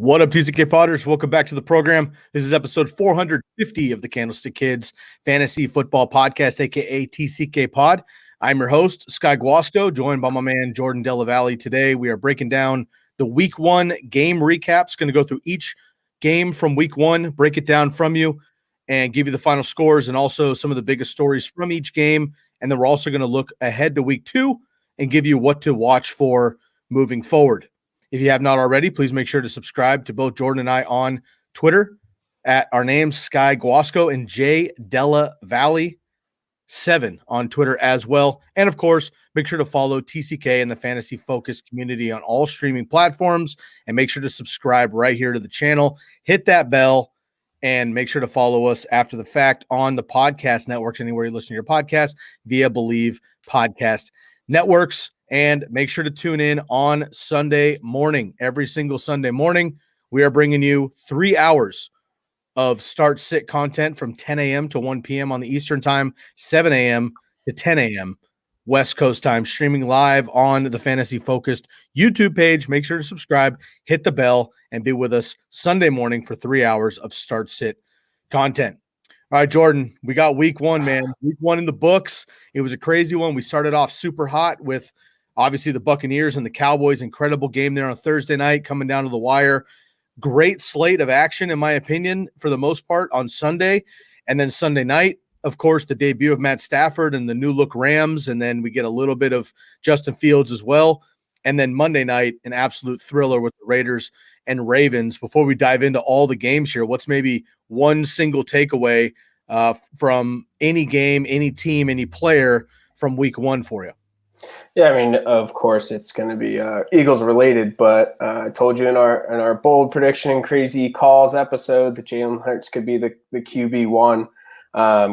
What up, TCK Potters? Welcome back to the program. This is episode 450 of the Candlestick Kids Fantasy Football Podcast, aka TCK Pod. I'm your host, Sky Guasco, joined by my man Jordan Della Valle. Today, we are breaking down the Week 1 game recaps. Going to go through each game from Week 1, break it down from you, and give you the final scores and also some of the biggest stories from each game. And then we're also going to look ahead to Week 2 and give you what to watch for moving forward. If you have not already, please make sure to subscribe to both Jordan and I on Twitter at our names, Sky Guasco and J Della Valle 7 on Twitter as well. And of course, make sure to follow TCK and the Fantasy Focus community on all streaming platforms, and make sure to subscribe right here to the channel. Hit that bell and make sure to follow us after the fact on the podcast networks, anywhere you listen to your podcast via Believe Podcast Networks. And make sure to tune in on Sunday morning. Every single Sunday morning, we are bringing you 3 hours of start-sit content from 10 a.m. to 1 p.m. on the Eastern Time, 7 a.m. to 10 a.m. West Coast Time, streaming live on the Fantasy Focused YouTube page. Make sure to subscribe, hit the bell, and be with us Sunday morning for 3 hours of start-sit content. All right, Jordan, we got Week 1, man. Week 1 in the books. It was a crazy one. We started off super hot with obviously the Buccaneers and the Cowboys. Incredible game there on Thursday night, coming down to the wire. Great slate of action, in my opinion, for the most part on Sunday. And then Sunday night, of course, the debut of Matt Stafford and the new-look Rams. And then we get a little bit of Justin Fields as well. And then Monday night, an absolute thriller with the Raiders and Ravens. Before we dive into all the games here, what's maybe one single takeaway from any game, any team, any player from Week 1 for you? Yeah, I mean, of course, it's going to be Eagles related, but I told you in our bold prediction and crazy calls episode that Jalen Hurts could be the QB1.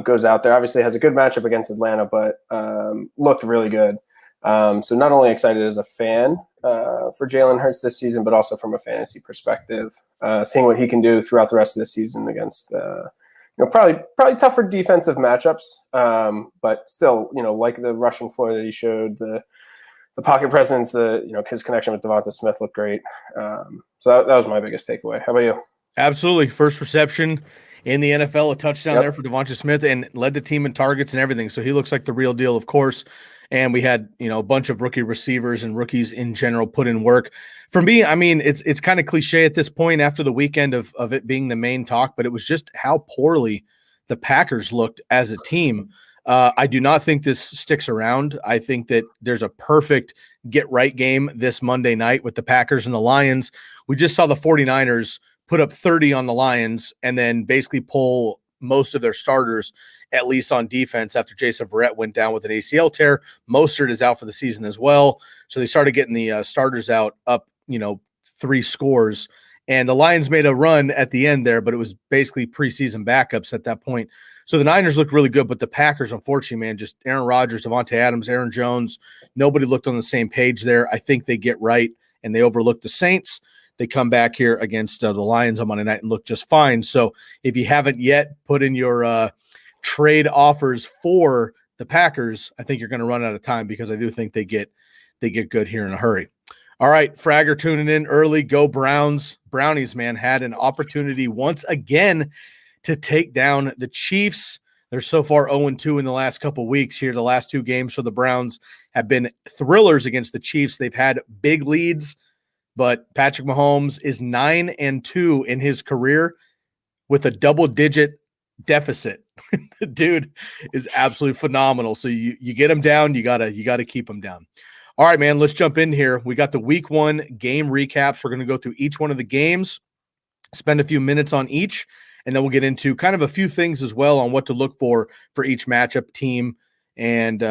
Goes out there, obviously has a good matchup against Atlanta, but looked really good. So not only excited as a fan for Jalen Hurts this season, but also from a fantasy perspective, seeing what he can do throughout the rest of the season against probably tougher defensive matchups, but still, like the rushing floor that he showed, the pocket presence, his connection with Devonta Smith looked great. So that was my biggest takeaway. How about you? Absolutely. First reception in the NFL, a touchdown there for Devonta Smith, and led the team in targets and everything. So he looks like the real deal, of course. And we had, a bunch of rookie receivers and rookies in general put in work. For me, I mean, it's kind of cliche at this point after the weekend of it being the main talk, but it was just how poorly the Packers looked as a team. I do not think this sticks around. I think that there's a perfect get-right game this Monday night with the Packers and the Lions. We just saw the 49ers put up 30 on the Lions and then basically pull most of their starters, at least on defense, after Jason Verrett went down with an ACL tear. Mostert is out for the season as well. So they started getting the starters out up, 3 scores. And the Lions made a run at the end there, but it was basically preseason backups at that point. So the Niners looked really good, but the Packers, unfortunately, man, just Aaron Rodgers, Davante Adams, Aaron Jones, nobody looked on the same page there. I think they get right, and they overlooked the Saints. They come back here against the Lions on Monday night and look just fine. So if you haven't yet put in your trade offers for the Packers, I think you're going to run out of time, because I do think they get good here in a hurry. All right, Fragger tuning in early. Go Browns. Brownies, man, had an opportunity once again to take down the Chiefs. They're so far 0-2 in the last couple weeks here. The last 2 games for the Browns have been thrillers against the Chiefs. They've had big leads, but Patrick Mahomes is 9-2 in his career with a double-digit deficit. The dude is absolutely phenomenal. So you get him down, you gotta keep him down. All right, man, let's jump in here. We got the Week 1 game recaps. We're going to go through each one of the games, spend a few minutes on each, and then we'll get into kind of a few things as well on what to look for each matchup team and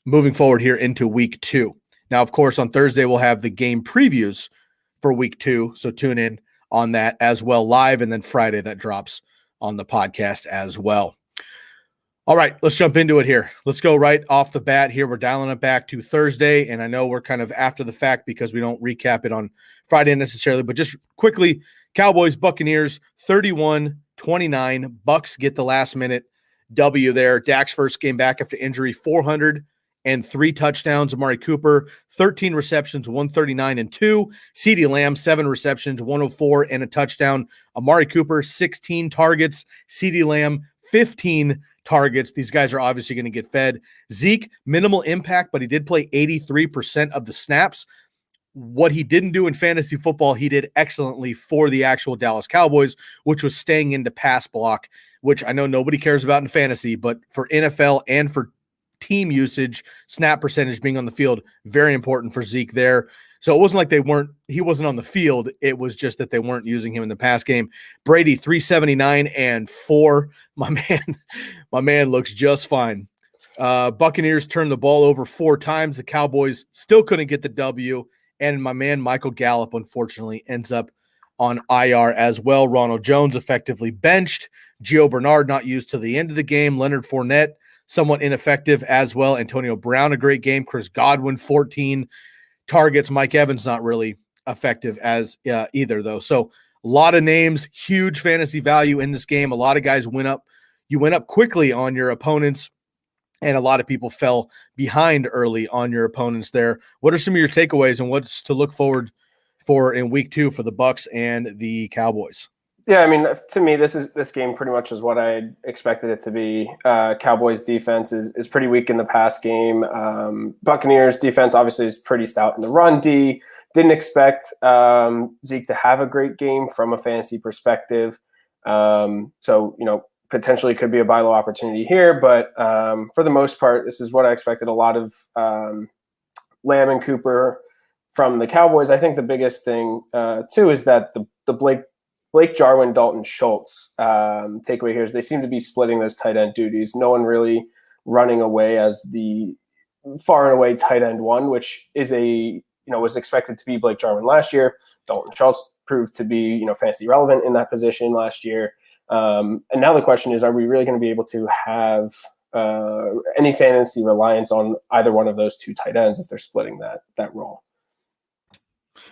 moving forward here into Week 2. Now, of course, on Thursday, we'll have the game previews for Week 2, so tune in on that as well live, and then Friday that drops on the podcast as well. All right, let's jump into it here. Let's go right off the bat here. We're dialing it back to Thursday, and I know we're kind of after the fact because we don't recap it on Friday necessarily, but just quickly, Cowboys, Buccaneers, 31-29. Bucks get the last-minute W there. Dak's first game back after injury, 400 and 3 touchdowns. Amari Cooper, 13 receptions, 139 and 2. CeeDee Lamb, 7 receptions, 104 and a touchdown. Amari Cooper, 16 targets. CeeDee Lamb, 15 targets. These guys are obviously going to get fed. Zeke, minimal impact, but he did play 83% of the snaps. What he didn't do in fantasy football, he did excellently for the actual Dallas Cowboys, which was staying into pass block, which I know nobody cares about in fantasy, but for NFL and for team usage, snap percentage being on the field, very important for Zeke there. So it wasn't like he wasn't on the field. It was just that they weren't using him in the pass game. Brady, 379 and 4. My man looks just fine. Buccaneers turned the ball over 4 times. The Cowboys still couldn't get the W. And my man, Michael Gallup, unfortunately, ends up on IR as well. Ronald Jones effectively benched. Gio Bernard not used to the end of the game. Leonard Fournette, somewhat ineffective as well. Antonio Brown, a great game. Chris Godwin, 14 targets. Mike Evans, not really effective as either, though. So a lot of names, huge fantasy value in this game. A lot of guys went up. You went up quickly on your opponents, and a lot of people fell behind early on your opponents there. What are some of your takeaways and what's to look forward for in week 2 for the Bucs and the Cowboys? Yeah, I mean, to me, this game pretty much is what I expected it to be. Cowboys defense is pretty weak in the pass game. Buccaneers defense obviously is pretty stout in the run D. Didn't expect Zeke to have a great game from a fantasy perspective. So, potentially could be a buy low opportunity here, but for the most part, this is what I expected. A lot of Lamb and Cooper from the Cowboys. I think the biggest thing too is that the Blake Jarwin, Dalton Schultz takeaway here is they seem to be splitting those tight end duties. No one really running away as the far and away tight end one, which is was expected to be Blake Jarwin last year. Dalton Schultz proved to be fantasy relevant in that position last year. And now the question is, are we really going to be able to have any fantasy reliance on either one of those 2 tight ends if they're splitting that role?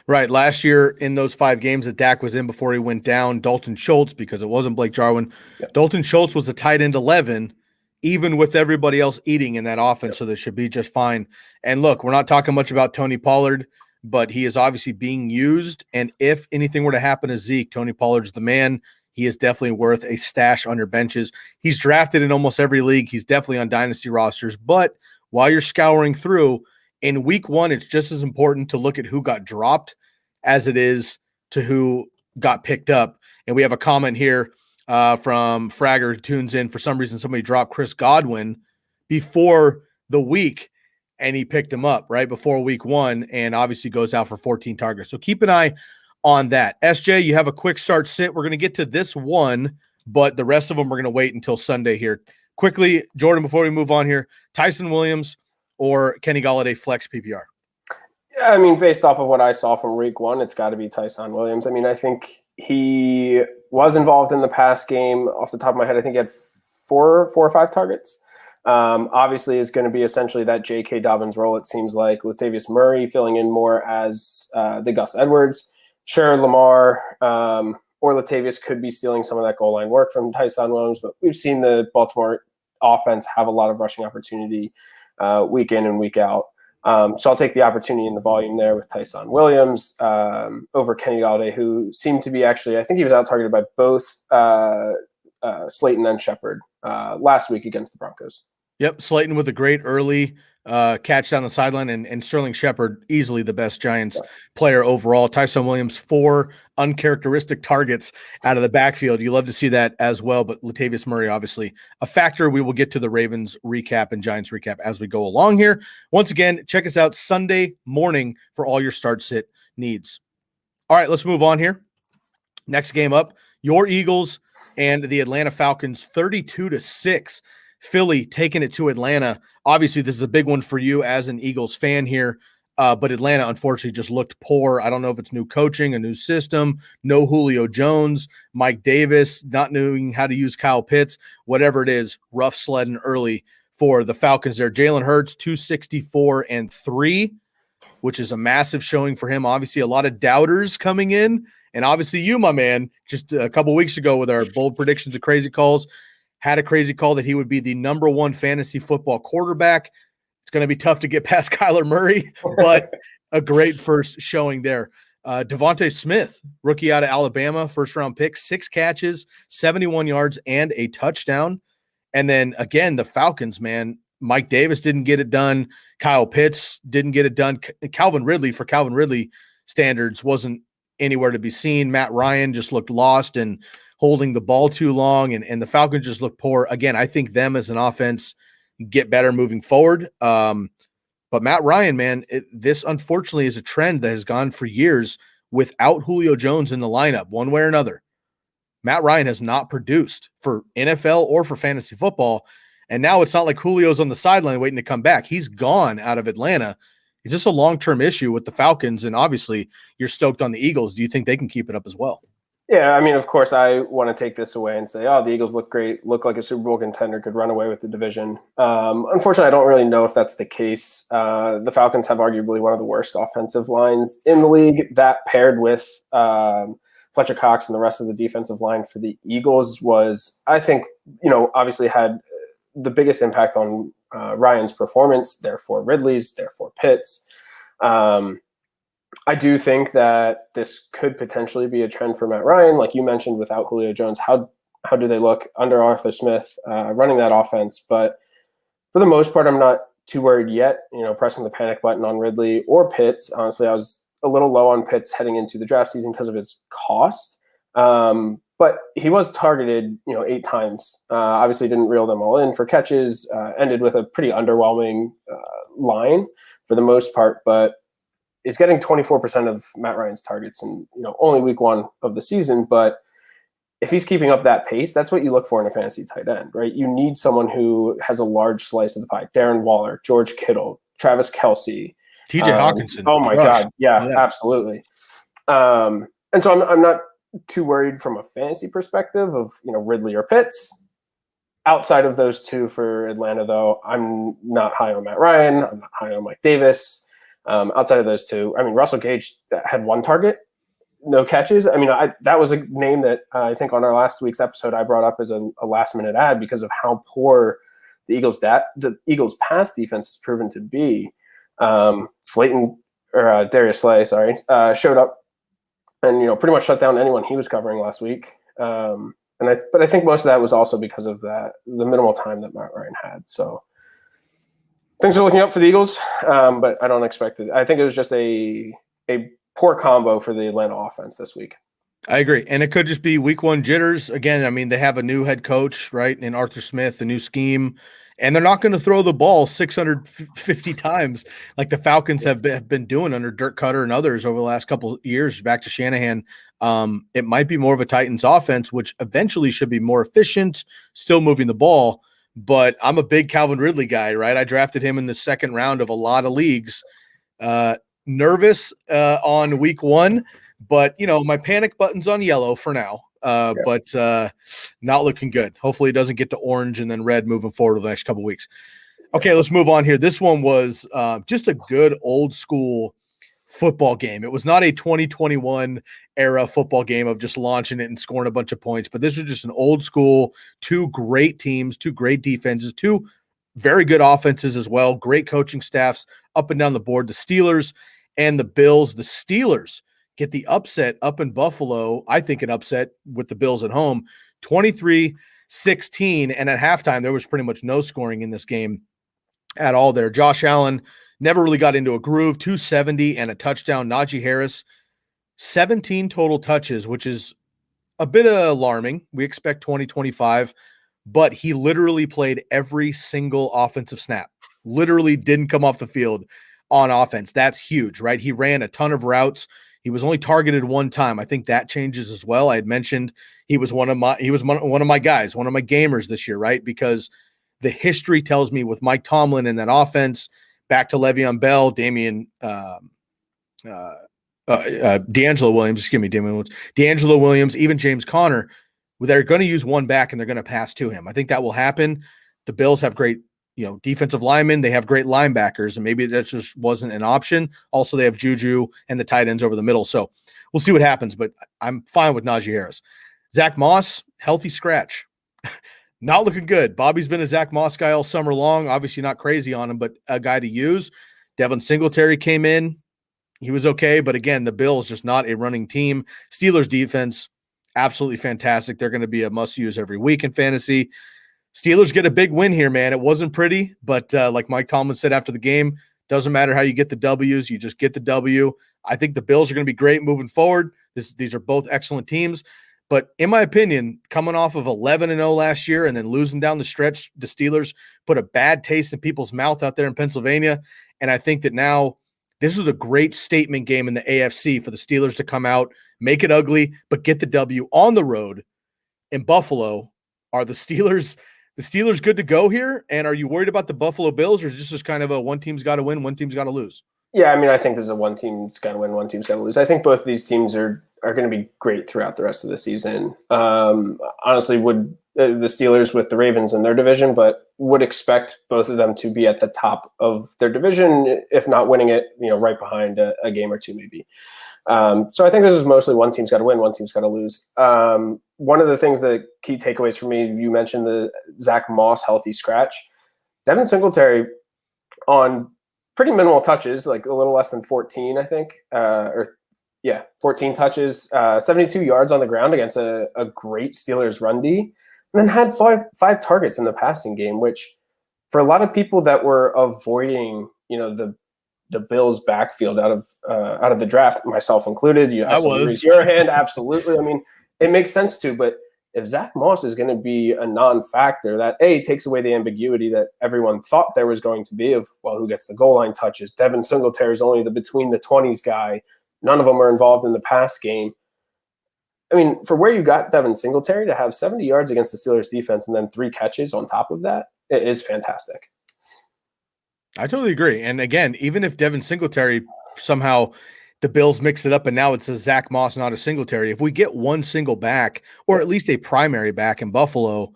Right. Last year in those 5 games that Dak was in before he went down, Dalton Schultz, because it wasn't Blake Jarwin, Dalton Schultz was a tight end 11, even with everybody else eating in that offense. So they should be just fine. And look, we're not talking much about Tony Pollard, but he is obviously being used. And if anything were to happen to Zeke, Tony Pollard's the man. He is definitely worth a stash on your benches. He's drafted in almost every league. He's definitely on dynasty rosters. But while you're scouring through, in week 1, it's just as important to look at who got dropped as it is to who got picked up. And we have a comment here from Fragger, who tunes in. For some reason, somebody dropped Chris Godwin before the week, and he picked him up right before week 1 and obviously goes out for 14 targets. So keep an eye on that. SJ, you have a quick start sit. We're going to get to this one, but the rest of them we're going to wait until Sunday here. Quickly, Jordan, before we move on here, Tyson Williams or Kenny Golladay flex PPR? Yeah, I mean, based off of what I saw from week 1, it's got to be Tyson Williams. I mean, I think he was involved in the pass game. Off the top of my head, I think he had four or 5 targets. Obviously, is going to be essentially that J.K. Dobbins role, it seems like. Latavius Murray filling in more as the Gus Edwards. Sure, Lamar or Latavius could be stealing some of that goal line work from Tyson Williams, but we've seen the Baltimore offense have a lot of rushing opportunity week in and week out. So I'll take the opportunity and the volume there with Tyson Williams over Kenny Golladay, who seemed to be actually, I think he was out-targeted by both Slayton and Shepard last week against the Broncos. Yep, Slayton with a great early catch down the sideline, and Sterling Shepard, easily the best Giants player overall. Tyson Williams, 4 uncharacteristic targets out of the backfield. You love to see that as well, but Latavius Murray, obviously a factor. We will get to the Ravens recap and Giants recap as we go along here. Once again, check us out Sunday morning for all your start sit needs. All right, let's move on here. Next game up, your Eagles and the Atlanta Falcons, 32-6. Philly taking it to Atlanta. Obviously, this is a big one for you as an Eagles fan here, but Atlanta, unfortunately, just looked poor. I don't know if it's new coaching, a new system, no Julio Jones, Mike Davis, not knowing how to use Kyle Pitts, whatever it is, rough sledding early for the Falcons there. Jalen Hurts, 264-3, which is a massive showing for him. Obviously, a lot of doubters coming in, and obviously you, my man, just a couple weeks ago with our bold predictions of crazy calls, had a crazy call that he would be the number 1 fantasy football quarterback. going to be tough to get past Kyler Murray, but a great first showing there. Devontae Smith, rookie out of Alabama, first-round pick, 6 catches, 71 yards, and a touchdown. And then, again, the Falcons, man, Mike Davis didn't get it done. Kyle Pitts didn't get it done. Calvin Ridley, for Calvin Ridley standards, wasn't anywhere to be seen. Matt Ryan just looked lost and holding the ball too long, and the Falcons just looked poor. Again, I think them as an offense get better moving forward. But Matt Ryan, man, this unfortunately is a trend that has gone for years without Julio Jones in the lineup, one way or another. Matt Ryan has not produced for NFL or for fantasy football, and now it's not like Julio's on the sideline waiting to come back. He's gone out of Atlanta. Is this a long-term issue with the Falcons? And obviously, you're stoked on the Eagles. Do you think they can keep it up as well? Yeah, I mean, of course, I want to take this away and say, oh, the Eagles look great, look like a Super Bowl contender, could run away with the division. Unfortunately, I don't really know if that's the case. The Falcons have arguably one of the worst offensive lines in the league. That paired with Fletcher Cox and the rest of the defensive line for the Eagles was, I think, obviously had the biggest impact on Ryan's performance, therefore Ridley's, therefore Pitt's. I do think that this could potentially be a trend for Matt Ryan. Like you mentioned, without Julio Jones, how do they look under Arthur Smith running that offense? But for the most part, I'm not too worried yet, pressing the panic button on Ridley or Pitts. Honestly, I was a little low on Pitts heading into the draft season because of his cost. But he was targeted, 8 times. Obviously didn't reel them all in for catches, ended with a pretty underwhelming line for the most part, but is getting 24% of Matt Ryan's targets in, only week 1 of the season. But if he's keeping up that pace, that's what you look for in a fantasy tight end, right? You need someone who has a large slice of the pie. Darren Waller, George Kittle, Travis Kelce, TJ Hawkinson. Oh my God. Yeah, absolutely. And so I'm not too worried from a fantasy perspective of, Ridley or Pitts. Outside of those two for Atlanta, though, I'm not high on Matt Ryan. I'm not high on Mike Davis. Outside of those two, I mean, Russell Gage had 1 target, no catches. I mean, that was a name that I think on our last week's episode I brought up as a last-minute ad because of how poor the Eagles' pass defense has proven to be. Darius Slay, showed up and pretty much shut down anyone he was covering last week. But I think most of that was also because of the minimal time that Matt Ryan had. So things are looking up for the Eagles, but I don't expect it. I think it was just a poor combo for the Atlanta offense this week. I agree. And it could just be week 1 jitters. Again, I mean, they have a new head coach, right, in Arthur Smith, a new scheme, and they're not going to throw the ball 650 times like the Falcons have been doing under Dirk Cutter and others over the last couple of years back to Shanahan. It might be more of a Titans offense, which eventually should be more efficient, still moving the ball. But I'm a big Calvin Ridley guy, right? I drafted him in the 2nd round of a lot of leagues. Nervous on week 1, but, my panic button's on yellow for now. But not looking good. Hopefully it doesn't get to orange and then red moving forward over the next couple of weeks. Okay, let's move on here. This one was just a good old school football game. It was not a 2021 era football game of just launching it and scoring a bunch of points, but this was just an old school, 2 great teams, 2 great defenses, 2 very good offenses as well, great coaching staffs up and down the board. The Steelers and the Bills. The Steelers get the upset up in Buffalo. I think an upset with the Bills at home, 23-16. And at halftime, there was pretty much no scoring in this game at all there. Josh Allen never really got into a groove, 270 and a touchdown. Najee Harris, 17 total touches, which is a bit alarming. We expect 20-25, but he literally played every single offensive snap. Literally didn't come off the field on offense. That's huge, right? He ran a ton of routes. He was only targeted 1 time. I think that changes as well. I had mentioned he was one of my guys, one of my gamers this year, right? Because the history tells me with Mike Tomlin and that offense, back to Le'Veon Bell, D'Angelo Williams, even James Conner, they're going to use 1 back and they're going to pass to him. I think that will happen. The Bills have great, defensive linemen. They have great linebackers, and maybe that just wasn't an option. Also, they have Juju and the tight ends over the middle. So we'll see what happens, but I'm fine with Najee Harris. Zach Moss, healthy scratch. Not looking good. Bobby's been a Zach Moss guy all summer long. Obviously not crazy on him, but a guy to use. Devin Singletary came in. He was okay, but again, the Bills just not a running team. Steelers defense, absolutely fantastic. They're going to be a must-use every week in fantasy. Steelers get a big win here, man. It wasn't pretty, but like Mike Tomlin said after the game, doesn't matter how you get the W's, you just get the W. I think the Bills are going to be great moving forward. These are both excellent teams. But in my opinion, coming off of 11-0 last year and then losing down the stretch, the Steelers put a bad taste in people's mouth out there in Pennsylvania. And I think that now this was a great statement game in the AFC for the Steelers to come out, make it ugly, but get the W on the road in Buffalo. Are the Steelers good to go here? And are you worried about the Buffalo Bills, or is this just kind of a one team's got to win, one team's got to lose? Yeah, I mean, I think this is a one team's got to win, one team's got to lose. I think both of these teams are going to be great throughout the rest of the season. Honestly, would the Steelers with the Ravens in their division, but would expect both of them to be at the top of their division, if not winning it, right behind a game or two maybe. So I think this is mostly one team's got to win, one team's got to lose. One of the things that key takeaways for me, you mentioned the Zach Moss healthy scratch. Devin Singletary on pretty minimal touches, like a little less than 14, I think, 14 touches, 72 yards on the ground against a great Steelers run D, and then had five targets in the passing game, which for a lot of people that were avoiding, the Bills backfield out of the draft, myself included, you have to raise your hand. Absolutely. I mean, it makes sense to, but if Zach Moss is going to be a non-factor, that takes away the ambiguity that everyone thought there was going to be of, well, who gets the goal line touches? Devin Singletary is only the between the 20s guy. None of them are involved in the pass game. I mean, for where you got Devin Singletary to have 70 yards against the Steelers defense and then 3 catches on top of that, it is fantastic. I totally agree. And again, even if Devin Singletary somehow the Bills mix it up and now it's a Zach Moss, not a Singletary, if we get one single back or at least a primary back in Buffalo,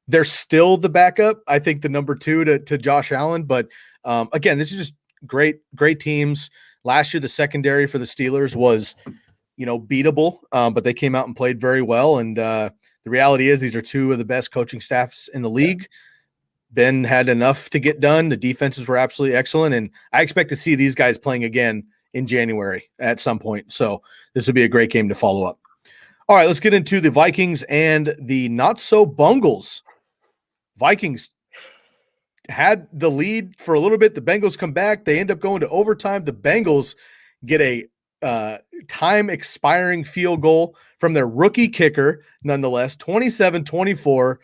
they're still the backup. I think the number 2 to Josh Allen. But again, this is just great teams. Last year, the secondary for the Steelers was, beatable, but they came out and played very well. And the reality is these are 2 of the best coaching staffs in the league. Ben had enough to get done. The defenses were absolutely excellent. And I expect to see these guys playing again in January at some point. So this would be a great game to follow up. All right, let's get into the Vikings and the not-so-Bungles. Vikings had the lead for a little bit. The Bengals come back. They end up going to overtime. The Bengals get a time-expiring field goal from their rookie kicker, nonetheless, 27-24.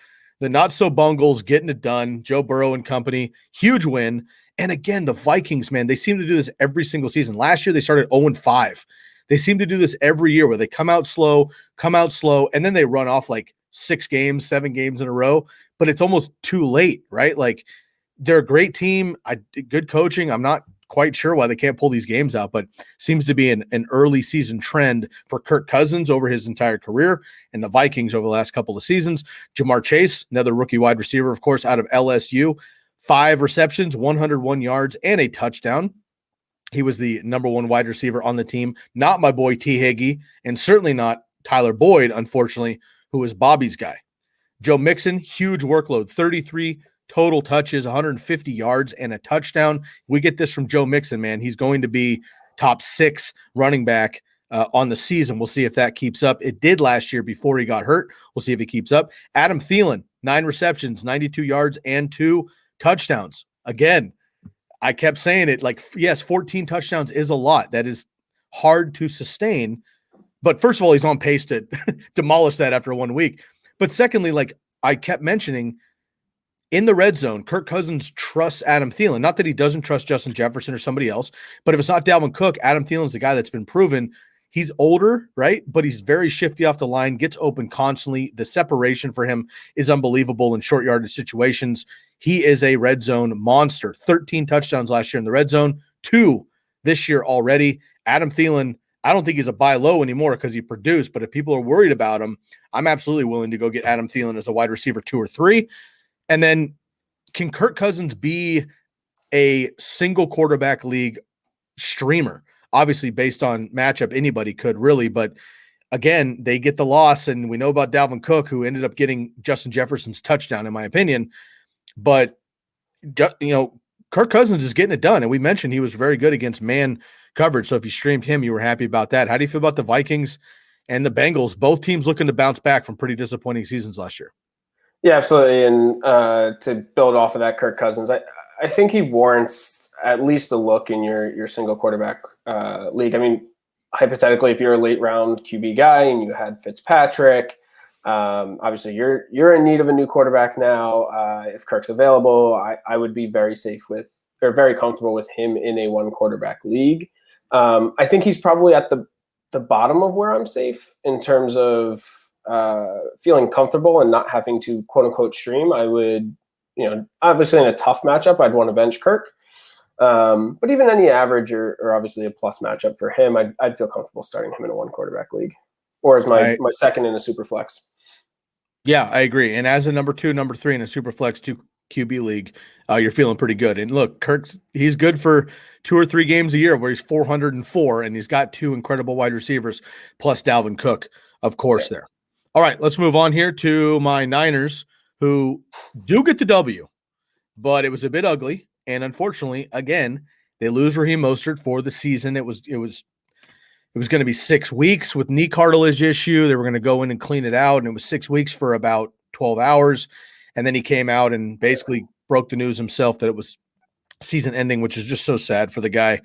The not-so-Bungles getting it done. Joe Burrow and company, huge win. And again, the Vikings, man, they seem to do this every single season. Last year, they started 0-5. They seem to do this every year where they come out slow, and then they run off like 6 games, 7 games in a row. But it's almost too late, right? Like, they're a great team. Good coaching. I'm not quite sure why they can't pull these games out, but seems to be an early season trend for Kirk Cousins over his entire career and the Vikings over the last couple of seasons. Jamar Chase, another rookie wide receiver, of course, out of LSU, 5 receptions, 101 yards, and a touchdown. He was the number 1 wide receiver on the team. Not my boy T. Higgy, and certainly not Tyler Boyd, unfortunately, who is Bobby's guy. Joe Mixon, huge workload, 33 total touches, 150 yards, and a touchdown. We get this from Joe Mixon, man. He's going to be top 6 running back on the season. We'll see if that keeps up. It did last year before he got hurt. We'll see if it keeps up. Adam Thielen, 9 receptions, 92 yards, and 2 touchdowns. Again, I kept saying it, like, yes, 14 touchdowns is a lot. That is hard to sustain. But first of all, he's on pace to demolish that after 1 week. But secondly, like I kept mentioning, in the red zone, Kirk Cousins trusts Adam Thielen. Not that he doesn't trust Justin Jefferson or somebody else, but if it's not Dalvin Cook, Adam Thielen's the guy that's been proven. He's older, right? But he's very shifty off the line, gets open constantly. The separation for him is unbelievable in short yardage situations. He is a red zone monster. 13 touchdowns last year in the red zone, 2 this year already. Adam Thielen, I don't think he's a buy low anymore because he produced, but if people are worried about him, I'm absolutely willing to go get Adam Thielen as a wide receiver 2 or 3. And then can Kirk Cousins be a single quarterback league streamer? Obviously, based on matchup, anybody could really, but again, they get the loss, and we know about Dalvin Cook, who ended up getting Justin Jefferson's touchdown, in my opinion. But, Kirk Cousins is getting it done. And we mentioned he was very good against man coverage. So if you streamed him, you were happy about that. How do you feel about the Vikings and the Bengals? Both teams looking to bounce back from pretty disappointing seasons last year. Yeah, absolutely. And to build off of that, Kirk Cousins, I think he warrants at least a look in your single quarterback league. I mean, hypothetically, if you're a late round QB guy and you had Fitzpatrick, obviously you're in need of a new quarterback now. If Kirk's available, I would be very very comfortable with him in a one quarterback league. I think he's probably at the bottom of where I'm safe in terms of feeling comfortable and not having to quote unquote stream. I would, obviously in a tough matchup, I'd want to bench Kirk. But even any average or obviously a plus matchup for him, I'd feel comfortable starting him in a one quarterback league or as my second in a super flex. Yeah, I agree. And as a number 2, number 3 in a super flex 2 QB league, you're feeling pretty good. And look, he's good for 2 or 3 games a year where he's 404 and he's got 2 incredible wide receivers plus Dalvin Cook, of course, there. All right, let's move on here to my Niners, who do get the W, but it was a bit ugly. And unfortunately, again, they lose Raheem Mostert for the season. It was going to be 6 weeks with knee cartilage issue. They were going to go in and clean it out, and it was 6 weeks for about 12 hours. And then he came out and basically broke the news himself that it was season ending, which is just so sad for the guy.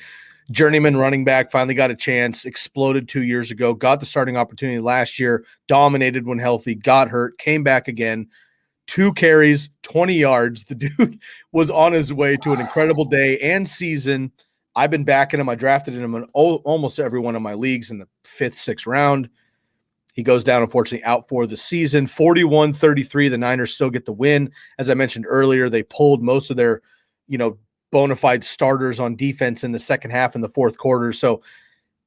Journeyman running back, finally got a chance, exploded 2 years ago, got the starting opportunity last year, dominated when healthy, got hurt, came back again. 2 carries, 20 yards. The dude was on his way to an incredible day and season. I've been backing him. I drafted him in almost every one of my leagues in the 5th, 6th round. He goes down, unfortunately, out for the season. 41-33, the Niners still get the win. As I mentioned earlier, they pulled most of their, bona fide starters on defense in the second half and the fourth quarter. So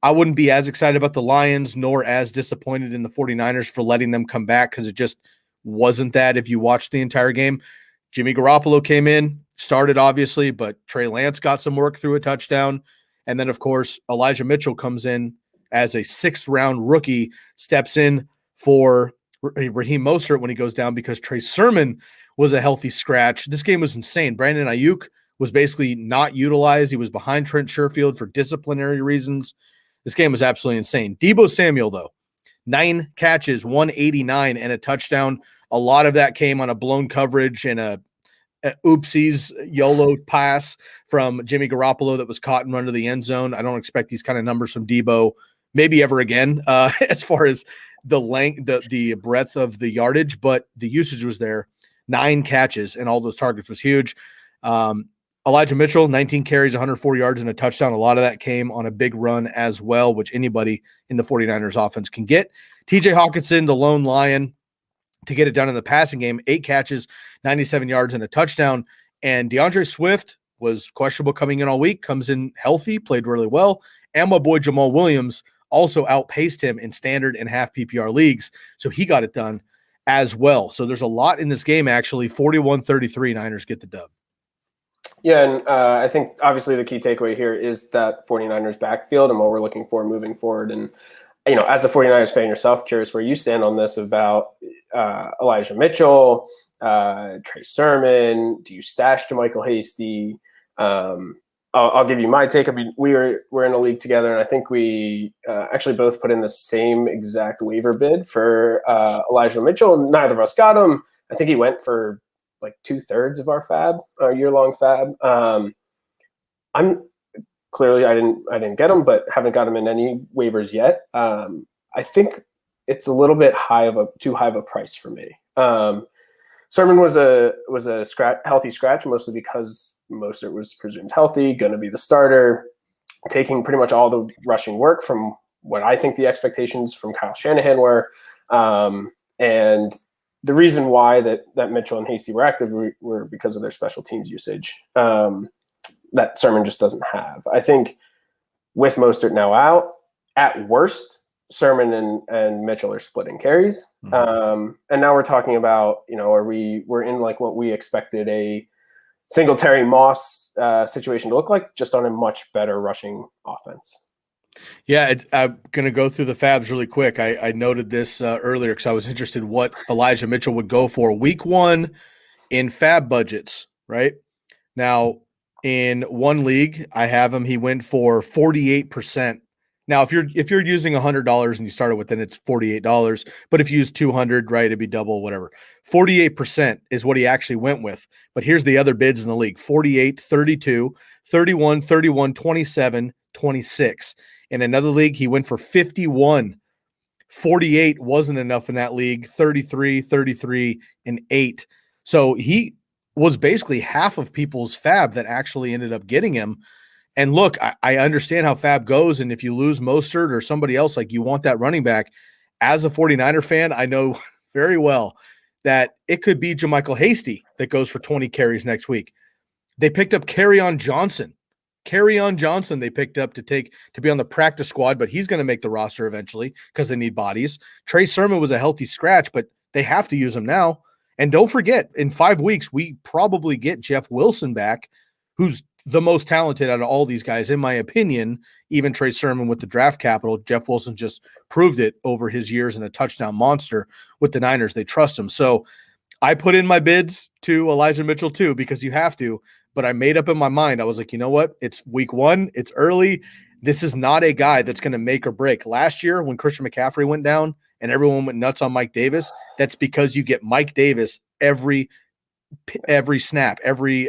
I wouldn't be as excited about the Lions nor as disappointed in the 49ers for letting them come back because it just wasn't that if you watched the entire game. Jimmy Garoppolo came in, started obviously, but Trey Lance got some work through a touchdown. And then, of course, Elijah Mitchell comes in as a 6th-round rookie, steps in for Raheem Mostert when he goes down because Trey Sermon was a healthy scratch. This game was insane. Brandon Ayuk was basically not utilized. He was behind Trent Sherfield for disciplinary reasons. This game was absolutely insane. Deebo Samuel, though, 9 catches, 189, and a touchdown. A lot of that came on a blown coverage and a oopsies YOLO pass from Jimmy Garoppolo that was caught and run to the end zone. I don't expect these kind of numbers from Deebo maybe ever again as far as the length, the breadth of the yardage, but the usage was there. 9 catches and all those targets was huge. Elijah Mitchell, 19 carries, 104 yards and a touchdown. A lot of that came on a big run as well, which anybody in the 49ers offense can get. TJ Hawkinson, the lone lion, to get it done in the passing game, 8 catches, 97 yards and a touchdown. And DeAndre Swift was questionable coming in all week, comes in healthy, played really well. And my boy Jamal Williams also outpaced him in standard and half PPR leagues. So he got it done as well. So there's a lot in this game, actually. 41-33, Niners get the dub. Yeah, and I think obviously the key takeaway here is that 49ers backfield and what we're looking for moving forward. And, as a 49ers fan yourself, curious where you stand on this about Elijah Mitchell, Trey Sermon. Do you stash JaMychal Hasty? I'll give you my take. I mean, we're in a league together, and I think we actually both put in the same exact waiver bid for Elijah Mitchell. Neither of us got him. I think he went for like 2/3 of our year-long fab. I'm clearly I didn't get him, but haven't got him in any waivers yet. I think it's a little bit too high of a price for me. Sermon was a healthy scratch, mostly because Mostert was presumed healthy, going to be the starter, taking pretty much all the rushing work from what I think the expectations from Kyle Shanahan were. And the reason why that Mitchell and Hasty were active were because of their special teams usage that Sermon just doesn't have. I think with Mostert now out, at worst, Sermon and Mitchell are splitting carries. Mm-hmm. And now we're talking about, we're in like what we expected a Singletary Moss situation to look like, just on a much better rushing offense. Yeah, I'm going to go through the fabs really quick. I noted this earlier because I was interested in what Elijah Mitchell would go for week 1 in fab budgets, right? Now, in one league, I have him. He went for 48%. Now, if you're using $100 and you started with, then it's $48. But if you use 200, right, it'd be double, whatever. 48% is what he actually went with. But here's the other bids in the league: 48, 32, 31, 31, 27, 26. In another league, he went for 51. 48 wasn't enough in that league. 33, 33, and 8. So he was basically half of people's fab that actually ended up getting him. And look, I understand how fab goes. And if you lose Mostert or somebody else, like, you want that running back. As a 49er fan, I know very well that it could be Jermichael Hasty that goes for 20 carries next week. They picked up Kerryon Johnson. Kerryon Johnson they picked up to be on the practice squad, but he's going to make the roster eventually because they need bodies. Trey Sermon was a healthy scratch, but they have to use him now. And don't forget, in 5 weeks, we probably get Jeff Wilson back, who's the most talented out of all these guys, in my opinion. Even Trey Sermon with the draft capital, Jeff Wilson just proved it over his years and a touchdown monster with the Niners. They trust him. So I put in my bids to Elijah Mitchell too, because you have to, but I made up in my mind. I was like, you know what? It's week 1. It's early. This is not a guy that's going to make or break. Last year when Christian McCaffrey went down and everyone went nuts on Mike Davis, that's because you get Mike Davis every snap, every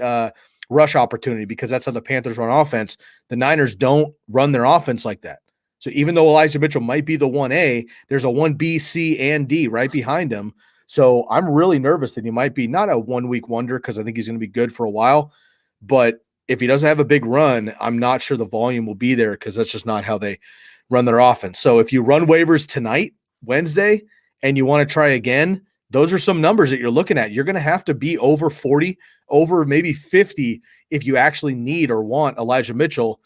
rush opportunity, because that's how the Panthers run offense. The Niners don't run their offense like that. So even though Elijah Mitchell might be the 1A, there's a 1B, C, and D right behind him. So I'm really nervous that he might be not a 1-week wonder, because I think he's going to be good for a while. But if he doesn't have a big run, I'm not sure the volume will be there, because that's just not how they run their offense. So if you run waivers tonight, Wednesday, and you want to try again, those are some numbers that you're looking at. You're going to have to be over 40, over maybe 50 if you actually need or want Elijah Mitchell.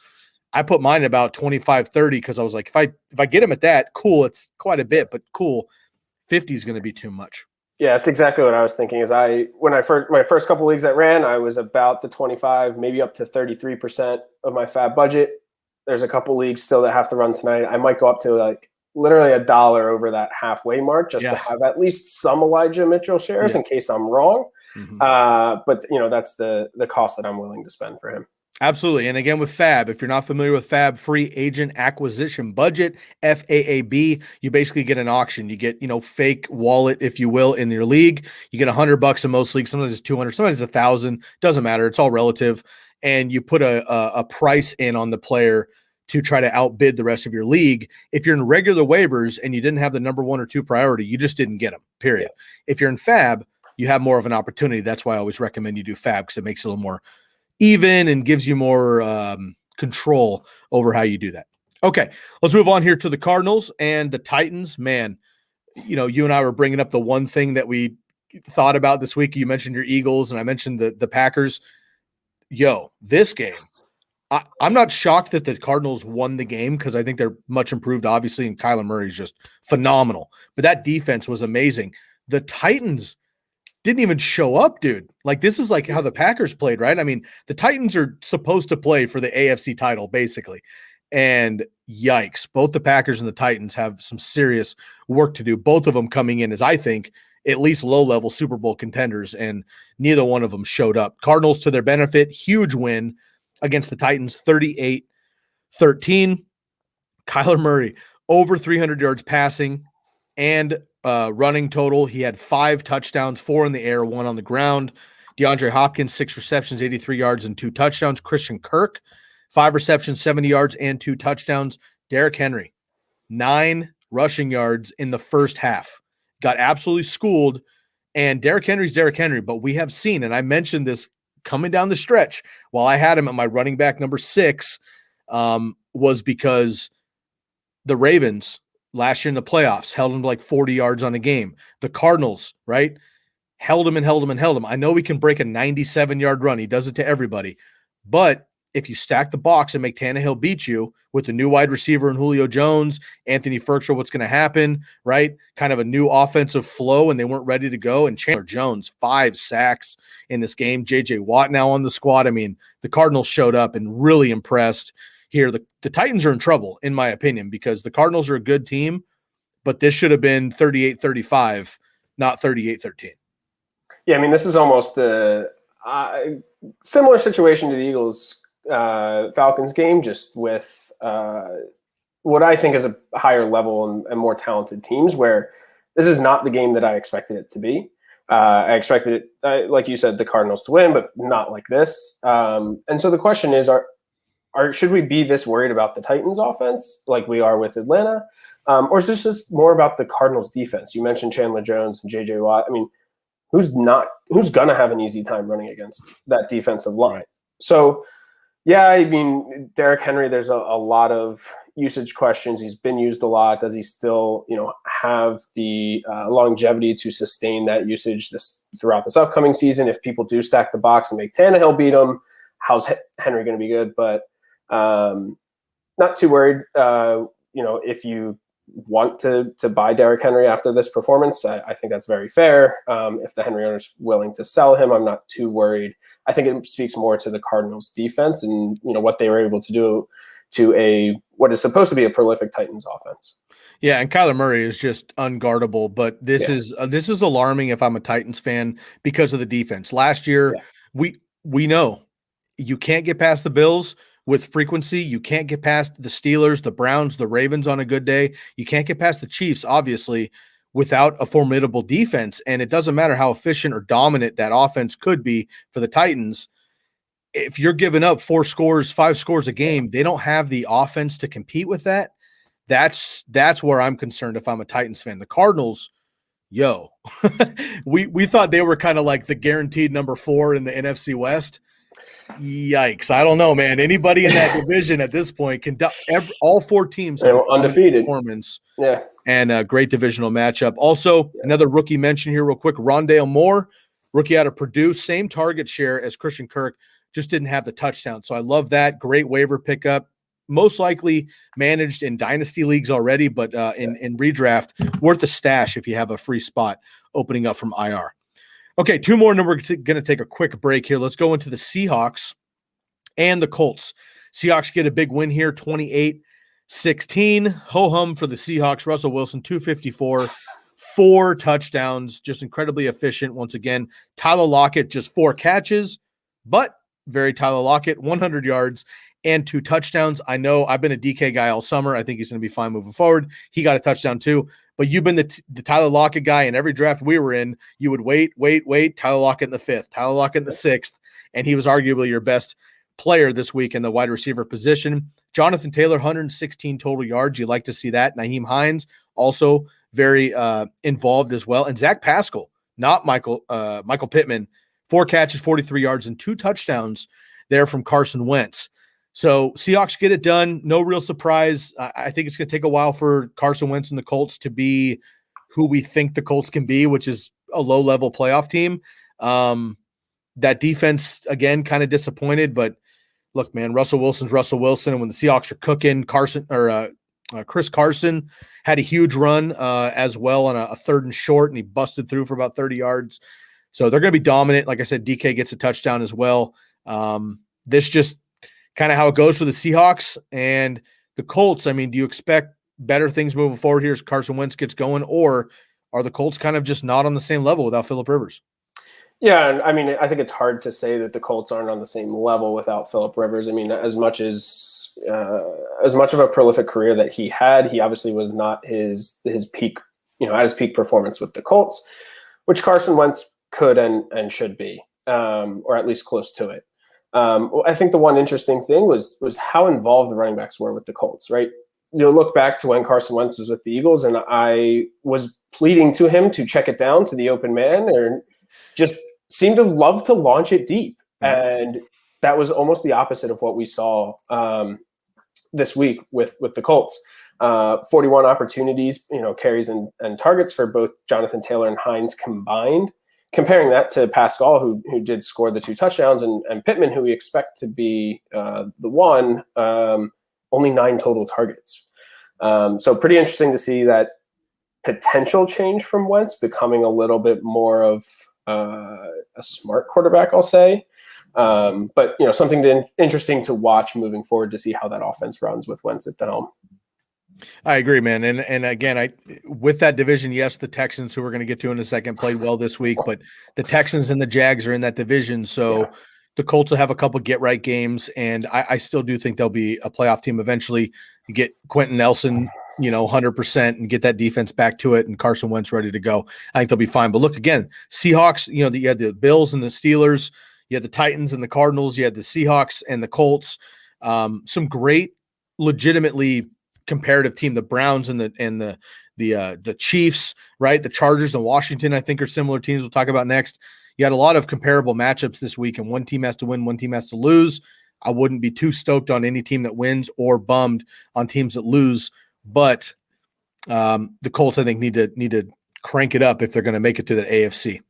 I put mine at about 25, 30 because I was like, if I get him at that, cool, it's quite a bit, but cool. 50 is going to be too much. Yeah, that's exactly what I was thinking. My first couple leagues that ran, I was about the 25, maybe up to 33% of my fab budget. There's a couple leagues still that have to run tonight. I might go up to like literally $1 over that halfway mark just to have at least some Elijah Mitchell shares in case I'm wrong. Mm-hmm. But that's the cost that I'm willing to spend for him. Absolutely. And again, with FAB, if you're not familiar with FAB, free agent acquisition budget, FAAB, you basically get an auction. You get, fake wallet, if you will, in your league. You get $100 in most leagues. Sometimes it's 200, sometimes it's 1,000. Doesn't matter. It's all relative. And you put a price in on the player to try to outbid the rest of your league. If you're in regular waivers and you didn't have the number 1 or 2 priority, you just didn't get them, period. Yeah. If you're in FAB, you have more of an opportunity. That's why I always recommend you do FAB, because it makes it a little more even and gives you more control over how you do that. Okay, let's move on here to the Cardinals and the Titans. Man, you and I were bringing up the one thing that we thought about this week. You mentioned your Eagles, and I mentioned the Packers. This game, I'm not shocked that the Cardinals won the game, because I think they're much improved, obviously, and Kyler Murray's just phenomenal. But that defense was amazing. The Titans didn't even show up, dude. Like, this is like how the Packers played, right? I mean, the Titans are supposed to play for the AFC title, basically. And yikes, both the Packers and the Titans have some serious work to do. Both of them coming in as, I think, at least low-level Super Bowl contenders, and neither one of them showed up. Cardinals, to their benefit, huge win against the Titans, 38-13. Kyler Murray, over 300 yards passing and running total. He had 5 touchdowns, 4 in the air, 1 on the ground. DeAndre Hopkins, 6 receptions, 83 yards, and 2 touchdowns. Christian Kirk, 5 receptions, 70 yards, and 2 touchdowns. Derrick Henry, 9 rushing yards in the first half. Got absolutely schooled, and Derrick Henry's Derrick Henry, but we have seen, and I mentioned this coming down the stretch while I had him at my running back number 6, was because the Ravens last year in the playoffs held him to like 40 yards on a game. The Cardinals, right, held him. I know he can break a 97-yard run. He does it to everybody. But if you stack the box and make Tannehill beat you with the new wide receiver and Julio Jones, Anthony Ferguson, what's going to happen, right? Kind of a new offensive flow, and they weren't ready to go. And Chandler Jones, 5 sacks in this game. J.J. Watt now on the squad. I mean, the Cardinals showed up and really impressed. here. The Titans are in trouble, in my opinion, because the Cardinals are a good team, but this should have been 38-35, not 38-13. Yeah, I mean, this is almost the similar situation to the Eagles Falcons game, just with what I think is a higher level and more talented teams, where this is not the game that I expected it to be. I expected it, like you said, the Cardinals to win, but not like this. And so the question is, should we be this worried about the Titans offense like we are with Atlanta? Or is this just more about the Cardinals defense? You mentioned Chandler Jones and J.J. Watt. I mean, who's going to have an easy time running against that defensive line? Right. So, yeah, I mean, Derrick Henry, there's a lot of usage questions. He's been used a lot. Does he still, have the longevity to sustain that usage throughout this upcoming season? If people do stack the box and make Tannehill beat him, how's Henry going to be good? But not too worried. If you want to buy Derrick Henry after this performance, I think that's very fair. If the Henry owner's willing to sell him, I'm not too worried. I think it speaks more to the Cardinals defense and what they were able to do to what is supposed to be a prolific Titans offense. Yeah, and Kyler Murray is just unguardable, but this is alarming if I'm a Titans fan because of the defense. Last year, we know you can't get past the Bills with frequency. You can't get past the Steelers, the Browns, the Ravens on a good day. You can't get past the Chiefs, obviously, without a formidable defense. And it doesn't matter how efficient or dominant that offense could be for the Titans. If you're giving up 4 scores, 5 scores a game, they don't have the offense to compete with that. That's where I'm concerned if I'm a Titans fan. The Cardinals, we thought they were kind of like the guaranteed number 4 in the NFC West. Yikes. I don't know, man. Anybody in that division at this point can all 4 teams have undefeated performance. Yeah. And a great divisional matchup. Also, another rookie mention here real quick, Rondale Moore, rookie out of Purdue, same target share as Christian Kirk, just didn't have the touchdown. So I love that. Great waiver pickup. Most likely managed in dynasty leagues already, but in redraft, worth a stash if you have a free spot opening up from IR. Okay, 2 more, and then we're going to take a quick break here. Let's go into the Seahawks and the Colts. Seahawks get a big win here, 28-16. Ho-hum for the Seahawks. Russell Wilson, 254, 4 touchdowns, just incredibly efficient. Once again, Tyler Lockett, just 4 catches, but very Tyler Lockett, 100 yards and 2 touchdowns. I know I've been a DK guy all summer. I think he's going to be fine moving forward. He got a touchdown too. But you've been the Tyler Lockett guy in every draft we were in. You would wait. Tyler Lockett in the 5th, Tyler Lockett in the 6th, and he was arguably your best player this week in the wide receiver position. Jonathan Taylor, 116 total yards. You like to see that. Nyheim Hines, also very involved as well. And Zach Pascal, not Michael Pittman, 4 catches, 43 yards, and 2 touchdowns there from Carson Wentz. So Seahawks get it done. No real surprise. I think it's going to take a while for Carson Wentz and the Colts to be who we think the Colts can be, which is a low-level playoff team. That defense, again, kind of disappointed. But look, man, Russell Wilson's Russell Wilson. And when the Seahawks are cooking, Chris Carson had a huge run as well on a 3rd and short, and he busted through for about 30 yards. So they're going to be dominant. Like I said, DK gets a touchdown as well. This just kind of how it goes for the Seahawks and the Colts. I mean, do you expect better things moving forward here as Carson Wentz gets going, or are the Colts kind of just not on the same level without Phillip Rivers? Yeah, I mean, I think it's hard to say that the Colts aren't on the same level without Phillip Rivers. I mean, as much of a prolific career that he had, he obviously was not his peak, at his peak performance with the Colts, which Carson Wentz could and should be, or at least close to it. I think the one interesting thing was how involved the running backs were with the Colts, right? Look back to when Carson Wentz was with the Eagles, and I was pleading to him to check it down to the open man, or just seemed to love to launch it deep. And that was almost the opposite of what we saw this week with the Colts. 41 opportunities, carries and targets for both Jonathan Taylor and Hines combined. Comparing that to Pascal, who did score the 2 touchdowns, and Pittman, who we expect to be the one, only 9 total targets. So pretty interesting to see that potential change from Wentz becoming a little bit more of a smart quarterback, I'll say. But something interesting to watch moving forward to see how that offense runs with Wentz at the helm. I agree, man. And again, with that division, yes, the Texans, who we're going to get to in a second, played well this week, but the Texans and the Jags are in that division. So the Colts will have a couple get-right games, and I still do think they'll be a playoff team eventually. You get Quentin Nelson, 100%, and get that defense back to it, and Carson Wentz ready to go. I think they'll be fine. But look, again, Seahawks, you had the Bills and the Steelers, you had the Titans and the Cardinals, you had the Seahawks and the Colts. Some great, legitimately comparative team. The Browns and the Chiefs, right? The Chargers and Washington, I think, are similar teams we'll talk about next. You had a lot of comparable matchups this week, and one team has to win, one team has to lose. I wouldn't be too stoked on any team that wins or bummed on teams that lose, but the Colts, I think, need to crank it up if they're going to make it to the AFC.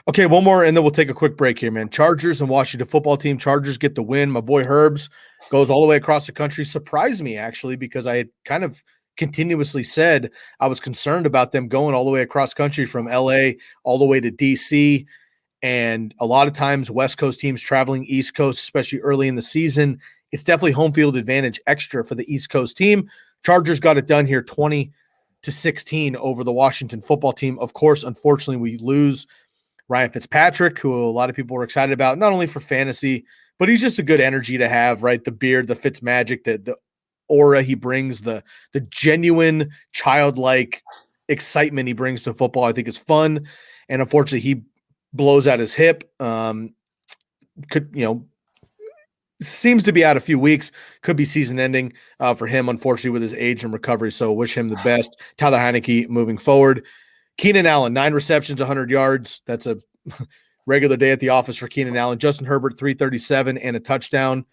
Okay, one more, and then we'll take a quick break here, man. Chargers and Washington football team. Chargers get the win. My boy Herbs goes all the way across the country. Surprised me, actually, because I had kind of continuously said I was concerned about them going all the way across country from LA all the way to DC. And a lot of times West Coast teams traveling East Coast, especially early in the season, it's definitely home field advantage extra for the East Coast team. Chargers got it done here 20-16 over the Washington football team. Of course, unfortunately, we lose Ryan Fitzpatrick, who a lot of people were excited about, not only for fantasy, but he's just a good energy to have, right? The beard, the Fitz magic, the aura he brings, the genuine childlike excitement he brings to football, I think is fun. And unfortunately, he blows out his hip. Seems to be out a few weeks. Could be season ending for him, unfortunately, with his age and recovery. So wish him the best. Tyler Heineke moving forward. Keenan Allen, 9 receptions, 100 yards. That's a regular day at the office for Keenan Allen. Justin Herbert, 337 and a touchdown.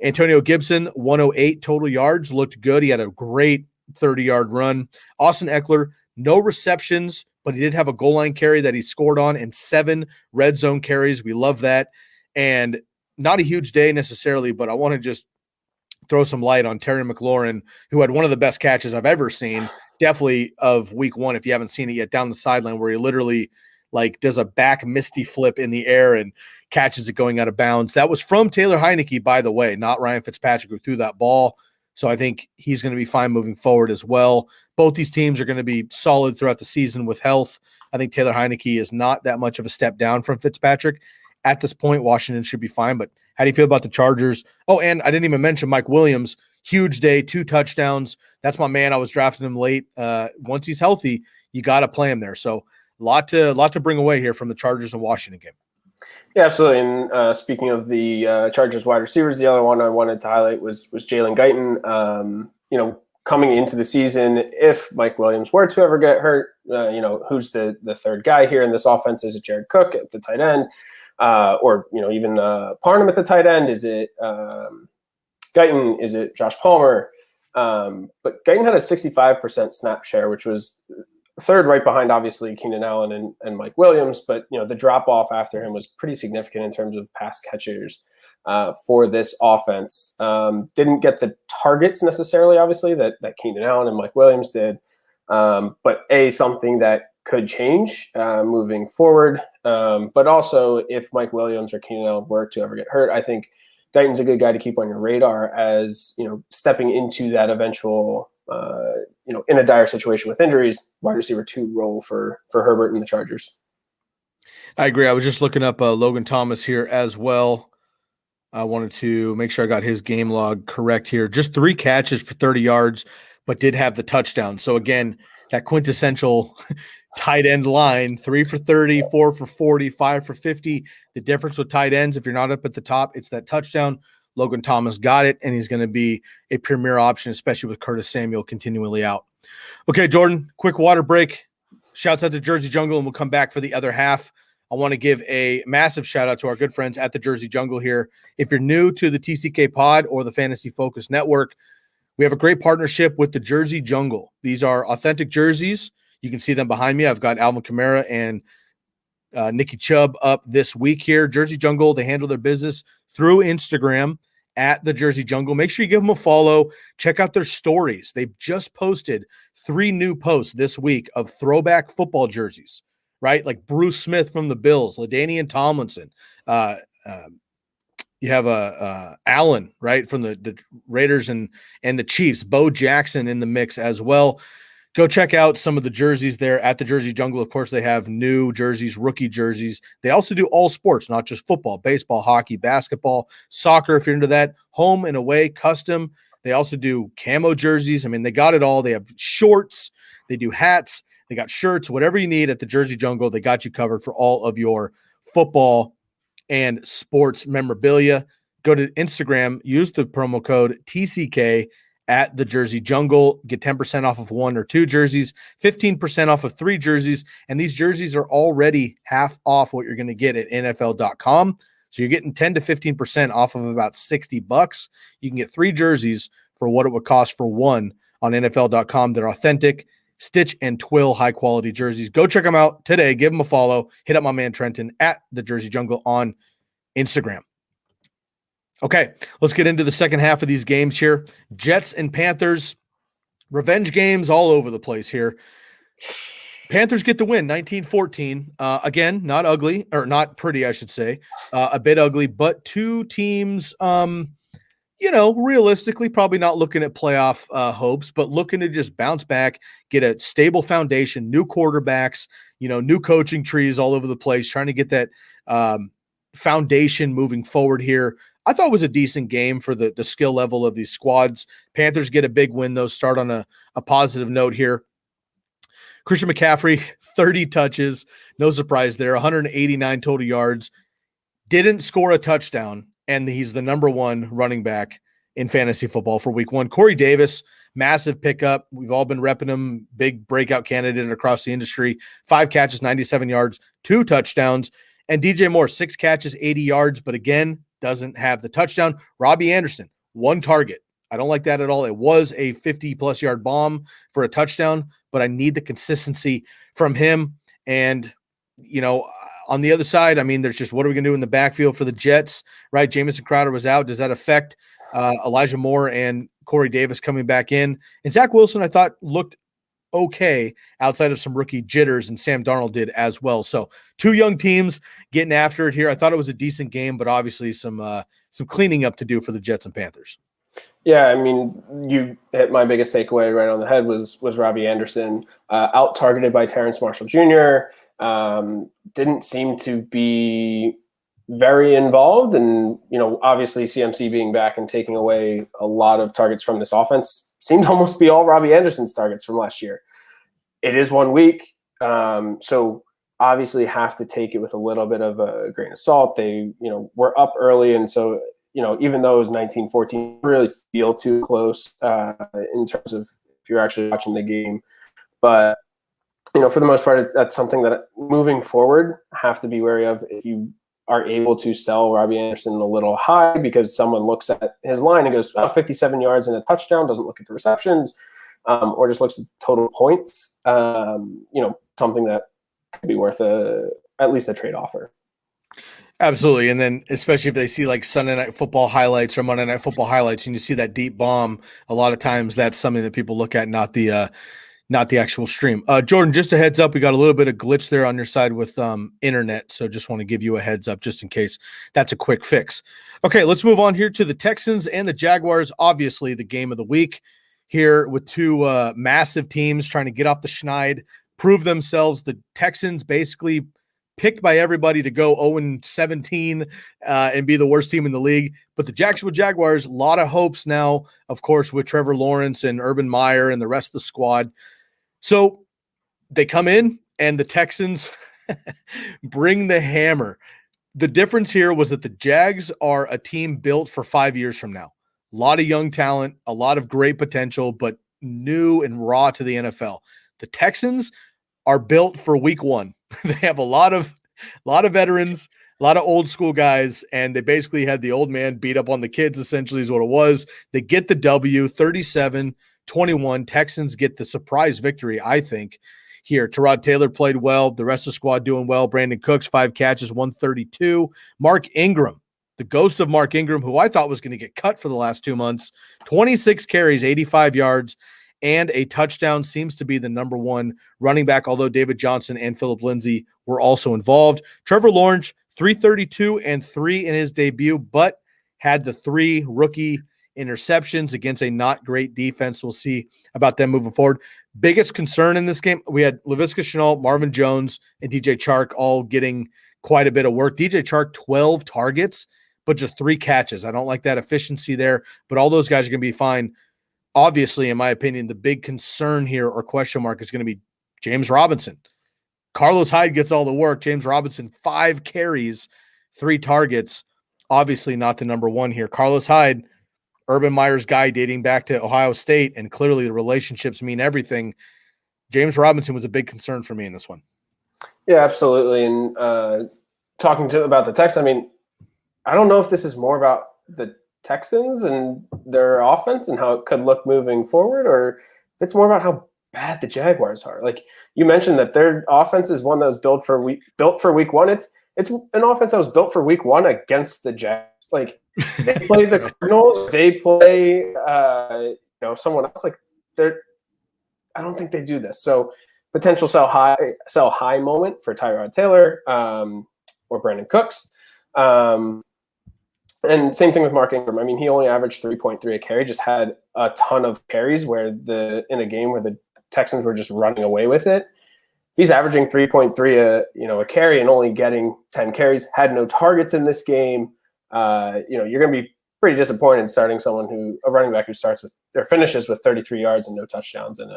Antonio Gibson, 108 total yards. Looked good. He had a great 30-yard run. Austin Eckler, no receptions, but he did have a goal line carry that he scored on and 7 red zone carries. We love that. And not a huge day necessarily, but I want to just throw some light on Terry McLaurin, who had one of the best catches I've ever seen, definitely of week 1, if you haven't seen it yet, down the sideline where he literally does a back misty flip in the air and catches it going out of bounds. That was from Taylor Heineke, by the way, not Ryan Fitzpatrick, who threw that ball. So I think he's going to be fine moving forward as well. Both these teams are going to be solid throughout the season with health. I think Taylor Heineke is not that much of a step down from Fitzpatrick. At this point, Washington should be fine. But how do you feel about the Chargers? Oh, and I didn't even mention Mike Williams. Huge day, 2 touchdowns. That's my man. I was drafting him late. Once he's healthy, you got to play him there. So a lot to bring away here from the Chargers and Washington game. Yeah, absolutely. And speaking of the Chargers wide receivers, the other one I wanted to highlight was Jalen Guyton. Coming into the season, if Mike Williams were to ever get hurt, who's the third guy here in this offense? Is it Jared Cook at the tight end? Or even Parham at the tight end? Is it Guyton? Is it Josh Palmer? But Guyton had a 65% snap share, which was third right behind, obviously, Keenan Allen and Mike Williams. But, the drop-off after him was pretty significant in terms of pass catchers for this offense. Didn't get the targets necessarily, obviously, that Keenan Allen and Mike Williams did. But something that could change moving forward. But also, if Mike Williams or Keenan Allen were to ever get hurt, I think Guyton's a good guy to keep on your radar as, stepping into that eventual, in a dire situation with injuries, wide receiver 2 role for Herbert and the Chargers. I agree. I was just looking up Logan Thomas here as well. I wanted to make sure I got his game log correct here. Just 3 catches for 30 yards, but did have the touchdown. So again, that quintessential tight end line, 3 for 30, 4 for 40, 5 for 50. The difference with tight ends, if you're not up at the top, it's that touchdown. Logan Thomas got it, and he's going to be a premier option, especially with Curtis Samuel continually out. Okay, Jordan, quick water break. Shouts out to Jersey Jungle, and we'll come back for the other half. I want to give a massive shout out to our good friends at the Jersey Jungle here. If you're new to the TCK Pod or the Fantasy Focus Network, we have a great partnership with the Jersey Jungle. These are authentic jerseys. You can see them behind me. I've got Alvin Kamara and Nicky Chubb up this week here. Jersey Jungle, they handle their business through Instagram at the Jersey Jungle. Make sure you give them a follow. Check out their stories. They've just posted 3 new posts this week of throwback football jerseys, right? Like Bruce Smith from the Bills, LaDainian Tomlinson, You have Allen, right, from the Raiders and the Chiefs. Bo Jackson in the mix as well. Go check out some of the jerseys there at the Jersey Jungle. Of course, they have new jerseys, rookie jerseys. They also do all sports, not just football, baseball, hockey, basketball, soccer, if you're into that, home and away, custom. They also do camo jerseys. I mean, they got it all. They have shorts. They do hats. They got shirts, whatever you need at the Jersey Jungle. They got you covered for all of your football and sports memorabilia. Go to Instagram, use the promo code TCK at the Jersey Jungle, get 10% off of 1 or 2 jerseys, 15% off of 3 jerseys, and these jerseys are already half off what you're going to get at NFL.com. So you're getting 10 to 15% off of about $60. You can get 3 jerseys for what it would cost for 1 on NFL.com. They're authentic, stitch and twill, high-quality jerseys. Go check them out today. Give them a follow. Hit up my man Trenton at the Jersey Jungle on Instagram. Okay, let's get into the second half of these games here. Jets and Panthers, revenge games all over the place here. Panthers get the win, 19-14. Again, not ugly, or not pretty, I should say. A bit ugly, but two teams, realistically probably not looking at playoff hopes, but looking to just bounce back, get a stable foundation, new quarterbacks, new coaching trees all over the place, trying to get that foundation moving forward here. I thought it was a decent game for the skill level of these squads. Panthers get a big win, though, start on a positive note here. Christian McCaffrey, 30 touches, no surprise there, 189 total yards, didn't score a touchdown, and he's the number 1 running back in fantasy football for week 1. Corey Davis, massive pickup. We've all been repping him, big breakout candidate across the industry. 5 catches, 97 yards, 2 touchdowns. And DJ Moore, 6 catches, 80 yards, but again, doesn't have the touchdown. Robbie Anderson, 1 target. I don't like that at all. It was a 50-plus yard bomb for a touchdown, but I need the consistency from him. And, on the other side, I mean, there's just what are we going to do in the backfield for the Jets, right? Jamison Crowder was out. Does that affect Elijah Moore and Corey Davis coming back in? And Zach Wilson, I thought, looked okay outside of some rookie jitters, and Sam Darnold did as well. So 2 young teams getting after it here. I thought it was a decent game, but obviously some cleaning up to do for the Jets and Panthers. Yeah, I mean, you hit my biggest takeaway right on the head was Robbie Anderson, out targeted by Terrence Marshall Jr. Didn't seem to be very involved, and obviously CMC being back and taking away a lot of targets from this offense seemed to almost be all Robbie Anderson's targets from last year. It is 1 week, so obviously have to take it with a little bit of a grain of salt. They, were up early, and so even though it was 19-14, really feel too close in terms of if you're actually watching the game. But for the most part, that's something that moving forward have to be wary of. If you are able to sell Robbie Anderson a little high because someone looks at his line and goes, 57 yards and a touchdown, doesn't look at the receptions, or just looks at total points, something that could be worth at least a trade offer. Absolutely. And then especially if they see like Sunday Night Football highlights or Monday Night Football highlights and you see that deep bomb, a lot of times that's something that people look at, not the actual stream. Jordan, just a heads up, we got a little bit of glitch there on your side with internet, so just want to give you a heads up just in case that's a quick fix. Okay, let's move on here to the Texans and the Jaguars, obviously the game of the week here with 2 massive teams trying to get off the schneid, prove themselves. The Texans basically picked by everybody to go 0-17 and be the worst team in the league. But the Jacksonville Jaguars, a lot of hopes now, of course, with Trevor Lawrence and Urban Meyer and the rest of the squad. So they come in and the Texans bring the hammer. The difference here was that the Jags are a team built for 5 years from now. A lot of young talent, a lot of great potential, but new and raw to the NFL. The Texans are built for week 1. They have a lot of veterans, a lot of old school guys, and they basically had the old man beat up on the kids, essentially is what it was. They get the W, 37-21. Texans get the surprise victory, I think, here. Tyrod Taylor played well. The rest of the squad doing well. Brandon Cooks, 5 catches, 132. Mark Ingram, the ghost of Mark Ingram, who I thought was going to get cut for the last 2 months, 26 carries, 85 yards, and a touchdown, seems to be the number 1 running back, although David Johnson and Phillip Lindsay were also involved. Trevor Lawrence, 332 and 3 in his debut, but had the 3 rookie interceptions against a not great defense. We'll see about them moving forward. Biggest concern in this game, we had Laviska Shenault, Marvin Jones, and DJ Chark all getting quite a bit of work. DJ Chark, 12 targets, but just 3 catches. I don't like that efficiency there, but all those guys are going to be fine. Obviously, in my opinion, the big concern here or question mark is going to be James Robinson. Carlos Hyde gets all the work. James Robinson, 5 carries, 3 targets. Obviously not the number one here. Carlos Hyde, Urban Meyer's guy dating back to Ohio State, and clearly the relationships mean everything. James Robinson was a big concern for me in this one. Yeah, absolutely. And talking about the Texans, I mean, I don't know if this is more about the Texans and their offense and how it could look moving forward, or if it's more about how bad the Jaguars are. Like you mentioned that their offense is one that was built for week one. It's an offense that was built for week one against the Jags. Like they play the Cardinals, they play someone else. Like I don't think they do this. So potential sell high moment for Tyrod Taylor or Brandon Cooks. And same thing with Mark Ingram. I mean, he only averaged 3.3 a carry, just had a ton of carries in a game where the Texans were just running away with it. He's averaging 3.3 a carry and only getting 10 carries, had no targets in this game. You're going to be pretty disappointed starting a running back who finishes with 33 yards and no touchdowns in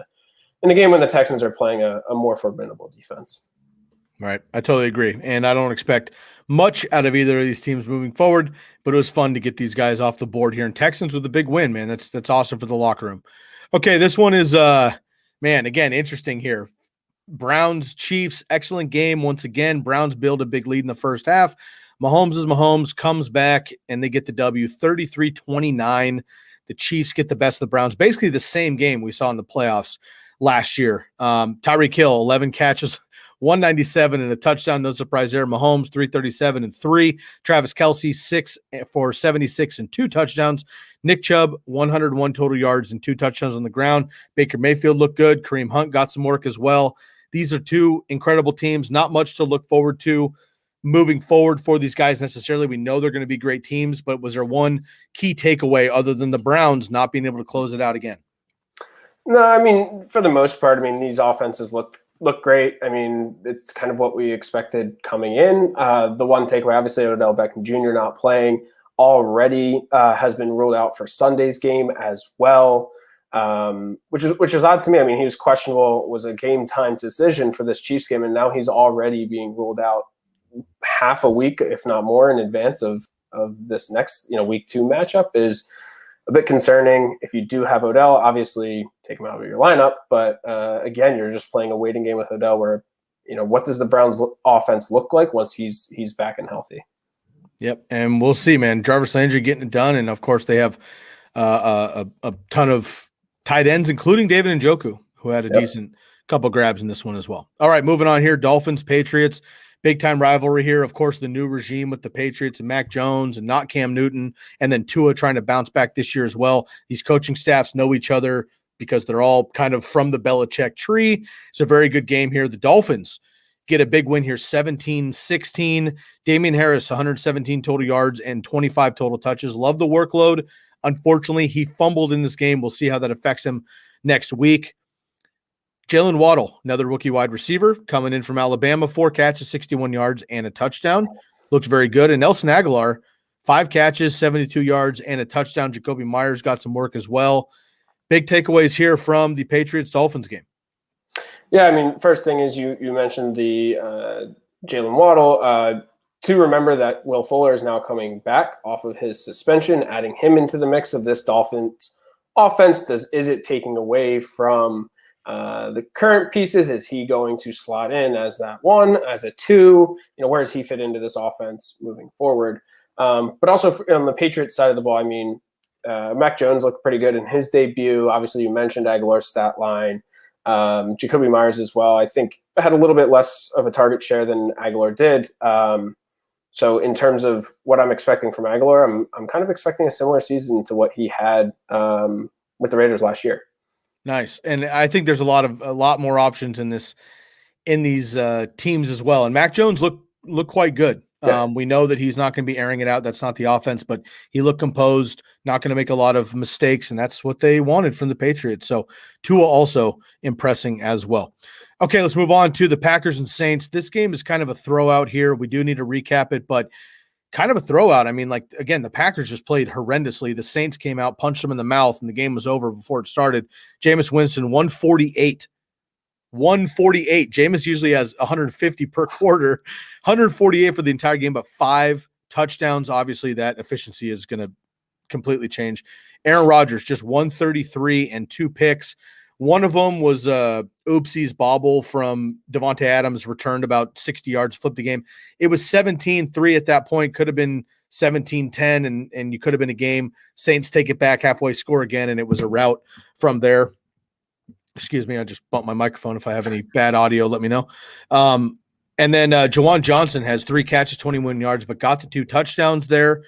a game when the Texans are playing a more formidable defense. Right. I totally agree. And I don't expect much out of either of these teams moving forward, but it was fun to get these guys off the board here. And Texans with a big win, man. That's awesome for the locker room. Okay, this one is again, interesting here. Browns, Chiefs, excellent game. Once again, Browns build a big lead in the first half. Mahomes comes back, and they get the W 33-29. The Chiefs get the best of the Browns. Basically the same game we saw in the playoffs last year. Tyreek Hill, 11 catches, 197 and a touchdown. No surprise there. Mahomes, 337 and 3. Travis Kelce, 6 for 76 and 2 touchdowns. Nick Chubb, 101 total yards and 2 touchdowns on the ground. Baker Mayfield looked good. Kareem Hunt got some work as well. These are 2 incredible teams. Not much to look forward to moving forward for these guys necessarily. We know they're going to be great teams, but was there one key takeaway other than the Browns not being able to close it out again? No, I mean, for the most part, I mean, these offenses look great. I mean, it's kind of what we expected coming in. The one takeaway, obviously, Odell Beckham Jr. not playing already has been ruled out for Sunday's game as well, which is odd to me. I mean, he was questionable, was a game time decision for this Chiefs game, and now he's already being ruled out half a week, if not more, in advance of this next week 2 matchup is a bit concerning. If you do have Odell, obviously take him out of your lineup. But again, you're just playing a waiting game with Odell where, what does the Browns offense look like once he's back and healthy? Yep. And we'll see, man. Jarvis Landry getting it done. And of course they have a ton of tight ends, including David Njoku, who had a decent couple grabs in this one as well. All right, moving on here. Dolphins, Patriots. Big time rivalry here. Of course, the new regime with the Patriots and Mac Jones and not Cam Newton, and then Tua trying to bounce back this year as well. These coaching staffs know each other because they're all kind of from the Belichick tree. It's a very good game here. The Dolphins get a big win here, 17-16. Damian Harris, 117 total yards and 25 total touches. Love the workload. Unfortunately, he fumbled in this game. We'll see how that affects him next week. Jaylen Waddle, another rookie wide receiver, coming in from Alabama, 4 catches, 61 yards, and a touchdown. Looked very good. And Nelson Aguilar, 5 catches, 72 yards, and a touchdown. Jacoby Myers got some work as well. Big takeaways here from the Patriots-Dolphins game. Yeah, I mean, first thing is you mentioned the Jaylen Waddle. To remember that Will Fuller is now coming back off of his suspension, adding him into the mix of this Dolphins offense. Is it taking away from the current pieces? Is he going to slot in as that 1, as a 2? Where does he fit into this offense moving forward? But also on the Patriots side of the ball, I mean, Mac Jones looked pretty good in his debut. Obviously, you mentioned Aguilar's stat line. Jacoby Myers as well, I think, had a little bit less of a target share than Aguilar did. So in terms of what I'm expecting from Aguilar, I'm kind of expecting a similar season to what he had with the Raiders last year. Nice. And I think there's a lot more options in these teams as well. And Mac Jones looked quite good Yeah. We know that he's not going to be airing it out. That's not the offense, but he looked composed, not going to make a lot of mistakes, and that's what they wanted from the Patriots. So Tua also impressing as well. Okay, let's move on to the Packers and Saints. This game is kind of a throwout here. We do need to recap it, but kind of a throwout. I mean, like, again, the Packers just played horrendously. The Saints came out, punched them in the mouth, and the game was over before it started. Jameis Winston, 148. 148. Jameis usually has 150 per quarter, 148 for the entire game, but 5 touchdowns. Obviously, that efficiency is going to completely change. Aaron Rodgers, just 133 and 2 picks. One of them was oopsies bobble from Davante Adams, returned about 60 yards, flipped the game. It was 17-3 at that point. Could have been 17-10, and you could have been a game. Saints take it back halfway, score again, and it was a rout from there. Excuse me, I just bumped my microphone. If I have any bad audio, let me know. And then Jawan Johnson has 3 catches, 21 yards, but got the 2 touchdowns there.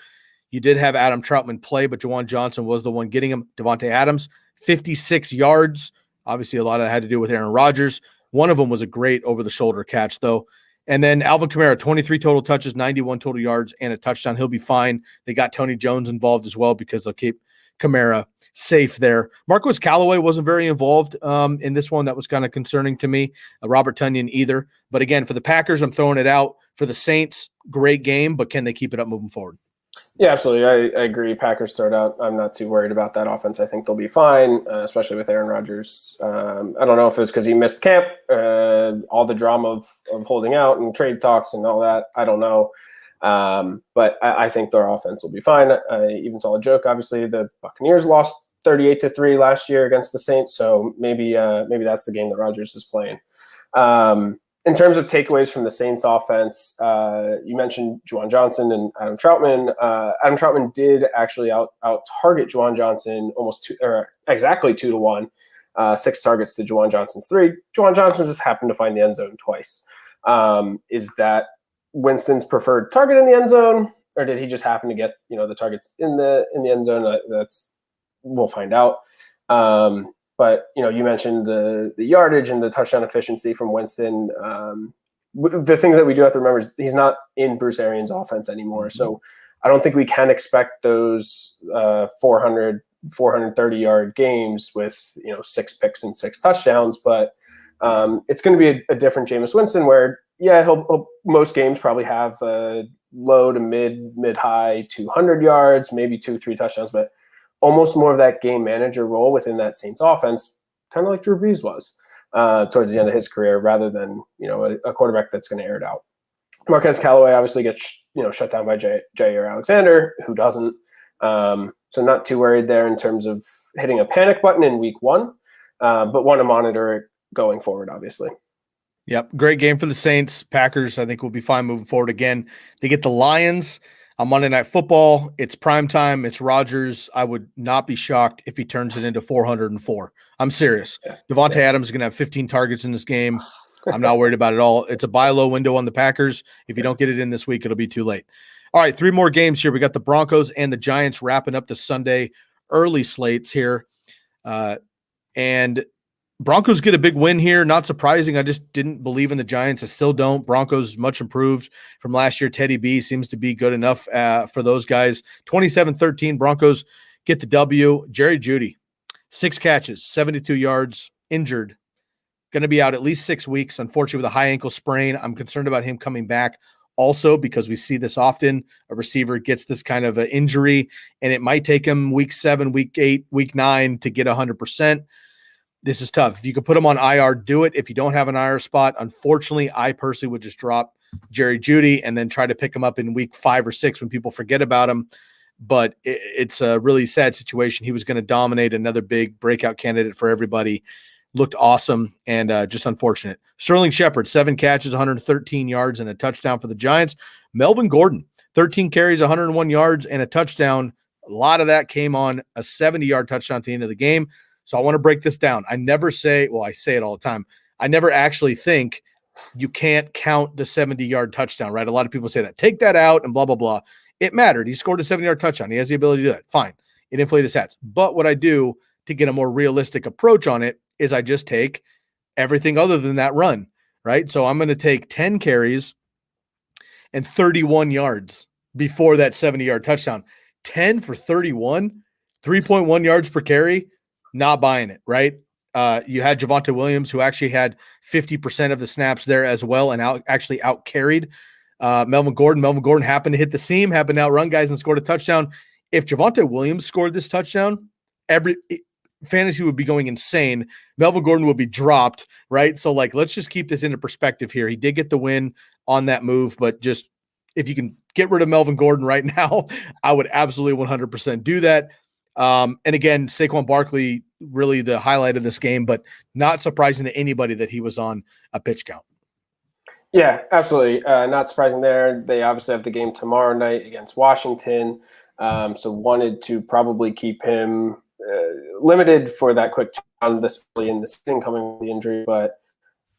You did have Adam Troutman play, but Jawan Johnson was the one getting him. Davante Adams, 56 yards. Obviously, a lot of that had to do with Aaron Rodgers. One of them was a great over-the-shoulder catch, though. And then Alvin Kamara, 23 total touches, 91 total yards, and a touchdown. He'll be fine. They got Tony Jones involved as well because they'll keep Kamara safe there. Marquez Callaway wasn't very involved in this one. That was kind of concerning to me. Robert Tonyan either. But again, for the Packers, I'm throwing it out. For the Saints, great game, but can they keep it up moving forward? Yeah, absolutely. I agree. Packers start out. I'm not too worried about that offense. I think they'll be fine, especially with Aaron Rodgers. I don't know if it was because he missed camp, all the drama of holding out and trade talks and all that. I don't know. But I think their offense will be fine. I even saw a joke. Obviously, the Buccaneers lost 38-3 last year against the Saints, so maybe that's the game that Rodgers is playing. In terms of takeaways from the Saints offense, you mentioned Jawan Johnson and Adam Troutman. Adam Troutman did actually out target Jawan Johnson exactly 2-1, 6 targets to Jawan Johnson's 3. Jawan Johnson just happened to find the end zone twice. Is that Winston's preferred target in the end zone, or did he just happen to get the targets in the end zone? We'll find out. But you mentioned the yardage and the touchdown efficiency from Winston. The thing that we do have to remember is he's not in Bruce Arians' offense anymore. So I don't think we can expect those 430-yard games with 6 picks and 6 touchdowns. But it's going to be a different Jameis Winston where, he'll most games probably have low to mid-high 200 yards, maybe 2-3 touchdowns, but almost more of that game manager role within that Saints offense, kind of like Drew Brees was towards the end of his career, rather than a quarterback that's going to air it out. Marquez Callaway obviously gets shut down by Jair Alexander, who doesn't. So not too worried there in terms of hitting a panic button in week 1, but want to monitor it going forward, obviously. Yep, great game for the Saints. Packers, I think, will be fine moving forward. Again, they get the Lions on Monday Night Football. It's prime time. It's Rodgers. I would not be shocked if he turns it into 404. I'm serious. Yeah. Davante Adams is going to have 15 targets in this game. I'm not worried about it at all. It's a buy low window on the Packers. If you don't get it in this week, it'll be too late. All right, 3 more games here. We got the Broncos and the Giants wrapping up the Sunday early slates here. And Broncos get a big win here. Not surprising. I just didn't believe in the Giants. I still don't. Broncos much improved from last year. Teddy B seems to be good enough for those guys. 27-13. Broncos get the W. Jerry Jeudy, 6 catches, 72 yards, injured. Going to be out at least 6 weeks, unfortunately, with a high ankle sprain. I'm concerned about him coming back also because we see this often. A receiver gets this kind of an injury, and it might take him week 7, week 8, week 9 to get 100%. This is tough. If you could put him on IR, do it. If you don't have an IR spot, unfortunately, I personally would just drop Jerry Jeudy and then try to pick him up in week 5 or 6 when people forget about him. But it's a really sad situation. He was going to dominate, another big breakout candidate for everybody. Looked awesome and just unfortunate. Sterling Shepard, 7 catches, 113 yards, and a touchdown for the Giants. Melvin Gordon, 13 carries, 101 yards, and a touchdown. A lot of that came on a 70-yard touchdown at the end of the game. So I want to break this down. I never say, well, I say it all the time. I never actually think you can't count the 70-yard touchdown, right? A lot of people say that. Take that out and blah, blah, blah. It mattered. He scored a 70-yard touchdown. He has the ability to do that. Fine. It inflated his stats. But what I do to get a more realistic approach on it is I just take everything other than that run, right? So I'm going to take 10 carries and 31 yards before that 70-yard touchdown. 10 for 31, 3.1 yards per carry, not buying it, right? You had Javonta Williams, who actually had 50% of the snaps there as well and actually out-carried Melvin Gordon. Melvin Gordon happened to hit the seam, happened to outrun guys and scored a touchdown. If Javonta Williams scored this touchdown, fantasy would be going insane. Melvin Gordon will be dropped, right? So, let's just keep this into perspective here. He did get the win on that move, but just if you can get rid of Melvin Gordon right now, I would absolutely 100% do that. And again, Saquon Barkley, really the highlight of this game, but not surprising to anybody that he was on a pitch count. Yeah, absolutely. Not surprising there. They obviously have the game tomorrow night against Washington. So wanted to probably keep him limited for that quick touchdown this early in the season coming with the injury, but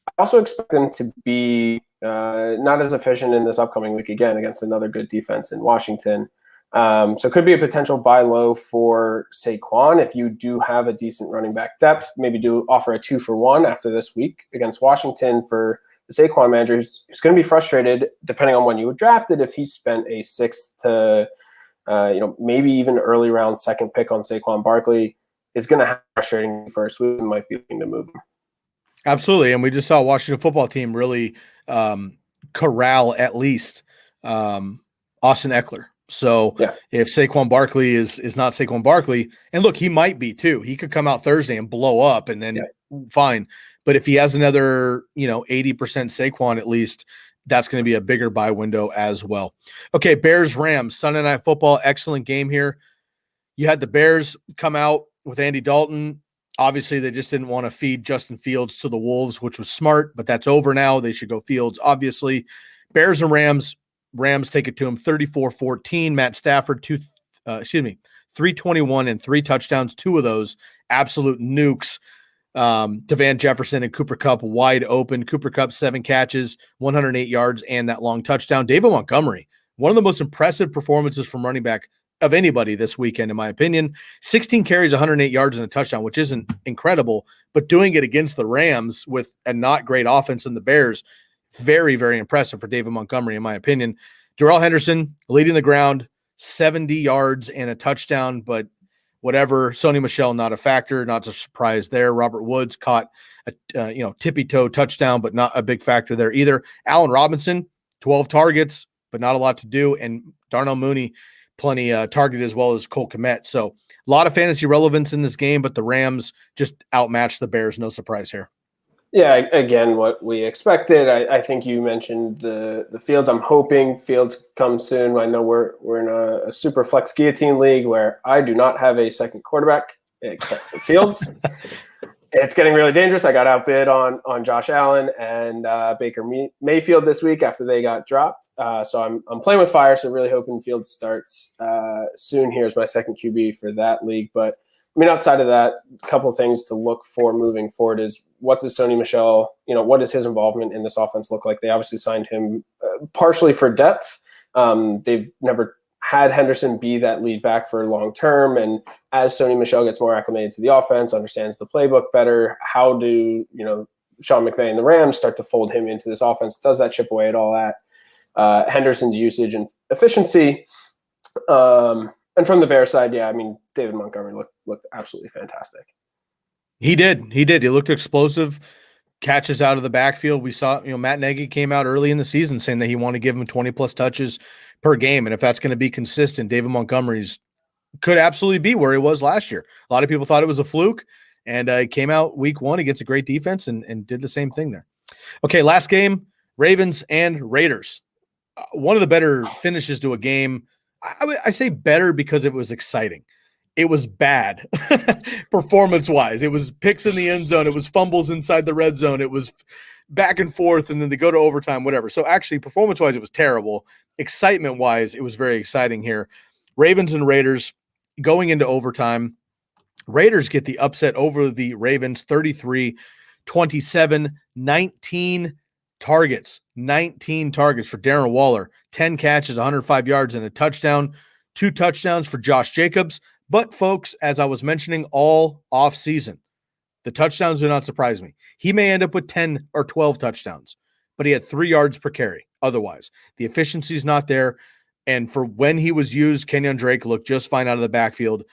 I also expect them to be not as efficient in this upcoming week again against another good defense in Washington. So it could be a potential buy low for Saquon if you do have a decent running back depth. Maybe do offer a 2-for-1 after this week against Washington for the Saquon manager who's going to be frustrated depending on when you would draft it if he spent a 6th to maybe even early round second pick on Saquon Barkley. Is going to have frustrating first week and might be looking to move him. Absolutely. And we just saw Washington football team really corral at least Austin Eckler. So if Saquon Barkley is not Saquon Barkley, and look, he might be too. He could come out Thursday and blow up and then fine. But if he has another, 80% Saquon at least, that's going to be a bigger buy window as well. Okay, Bears-Rams, Sunday Night Football, excellent game here. You had the Bears come out with Andy Dalton. Obviously, they just didn't want to feed Justin Fields to the Wolves, which was smart, but that's over now. They should go Fields, obviously. Bears and Rams. Rams take it to him 34-14. Matt Stafford, 321 and 3 touchdowns. 2 of those absolute nukes. Devan Jefferson and Cooper Kupp wide open. Cooper Kupp 7 catches, 108 yards, and that long touchdown. David Montgomery, one of the most impressive performances from running back of anybody this weekend, in my opinion. 16 carries, 108 yards, and a touchdown, which isn't incredible, but doing it against the Rams with a not great offense in the Bears, very, very impressive for David Montgomery, in my opinion. Darrell Henderson leading the ground, 70 yards and a touchdown, but whatever. Sony Michel, not a factor, not a surprise there. Robert Woods caught a tippy-toe touchdown, but not a big factor there either. Allen Robinson, 12 targets, but not a lot to do. And Darnell Mooney, plenty targeted as well as Cole Kmet. So a lot of fantasy relevance in this game, but the Rams just outmatched the Bears. No surprise here. Yeah, again, what we expected. I think you mentioned the Fields. I'm hoping Fields comes soon. I know we're in a super flex guillotine league where I do not have a second quarterback except for Fields. It's getting really dangerous. I got outbid on Josh Allen and Baker Mayfield this week after they got dropped. So I'm playing with fire. So really hoping Fields starts soon here as my second QB for that league. But outside of that, a couple of things to look for moving forward is what does Sony Michel, what does his involvement in this offense look like? They obviously signed him partially for depth. They've never had Henderson be that lead back for long term. And as Sony Michel gets more acclimated to the offense, understands the playbook better, how do, Sean McVay and the Rams start to fold him into this offense? Does that chip away at all at Henderson's usage and efficiency? And from the Bears side, David Montgomery looked absolutely fantastic. He did. He looked explosive, catches out of the backfield. We saw, Matt Nagy came out early in the season saying that he wanted to give him 20-plus touches per game. And if that's going to be consistent, David Montgomery's could absolutely be where he was last year. A lot of people thought it was a fluke, and he came out week 1 against a great defense and did the same thing there. Okay, last game, Ravens and Raiders. One of the better finishes to a game. I say better because it was exciting. It was bad performance-wise. It was picks in the end zone. It was fumbles inside the red zone. It was back and forth, and then they go to overtime, whatever. So actually, performance-wise, it was terrible. Excitement-wise, it was very exciting here. Ravens and Raiders going into overtime. Raiders get the upset over the Ravens, 33-27, 19 targets for Darren Waller, 10 catches, 105 yards, and a touchdown. 2 touchdowns for Josh Jacobs. But, folks, as I was mentioning all offseason, the touchdowns do not surprise me. He may end up with 10 or 12 touchdowns. but he had 3 yards per carry. Otherwise, the efficiency is not there. And for when he was used, Kenyon Drake looked just fine out of the backfield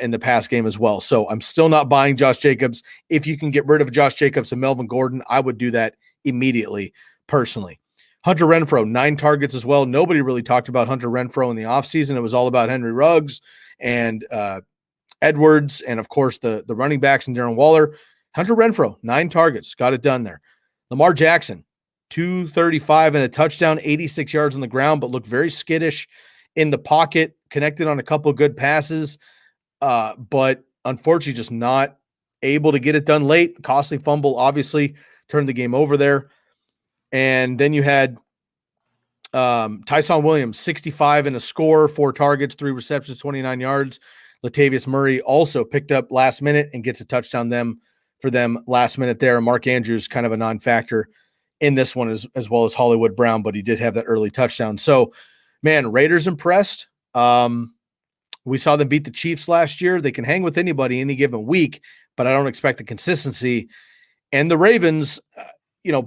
in the pass game as well. So I'm still not buying Josh Jacobs. If you can get rid of Josh Jacobs and Melvin Gordon, I would do that immediately, personally. Hunter Renfrow, 9 targets as well. Nobody really talked about Hunter Renfrow in the offseason. It was all about Henry Ruggs and Edwards and, of course, the running backs and Darren Waller. Hunter Renfrow, 9 targets. Got it done there. Lamar Jackson, 235 and a touchdown, 86 yards on the ground, but looked very skittish in the pocket, connected on a couple of good passes, but unfortunately just not able to get it done late. Costly fumble, obviously, turned the game over there. And then you had Tyson Williams, 65 and a score, 4 targets, 3 receptions, 29 yards. Latavius Murray also picked up last minute and gets a touchdown for them last minute there. Mark Andrews, kind of a non-factor in this one as well as Hollywood Brown, but he did have that early touchdown. So, man, Raiders impressed. We saw them beat the Chiefs last year. They can hang with anybody any given week, but I don't expect the consistency. And the Ravens,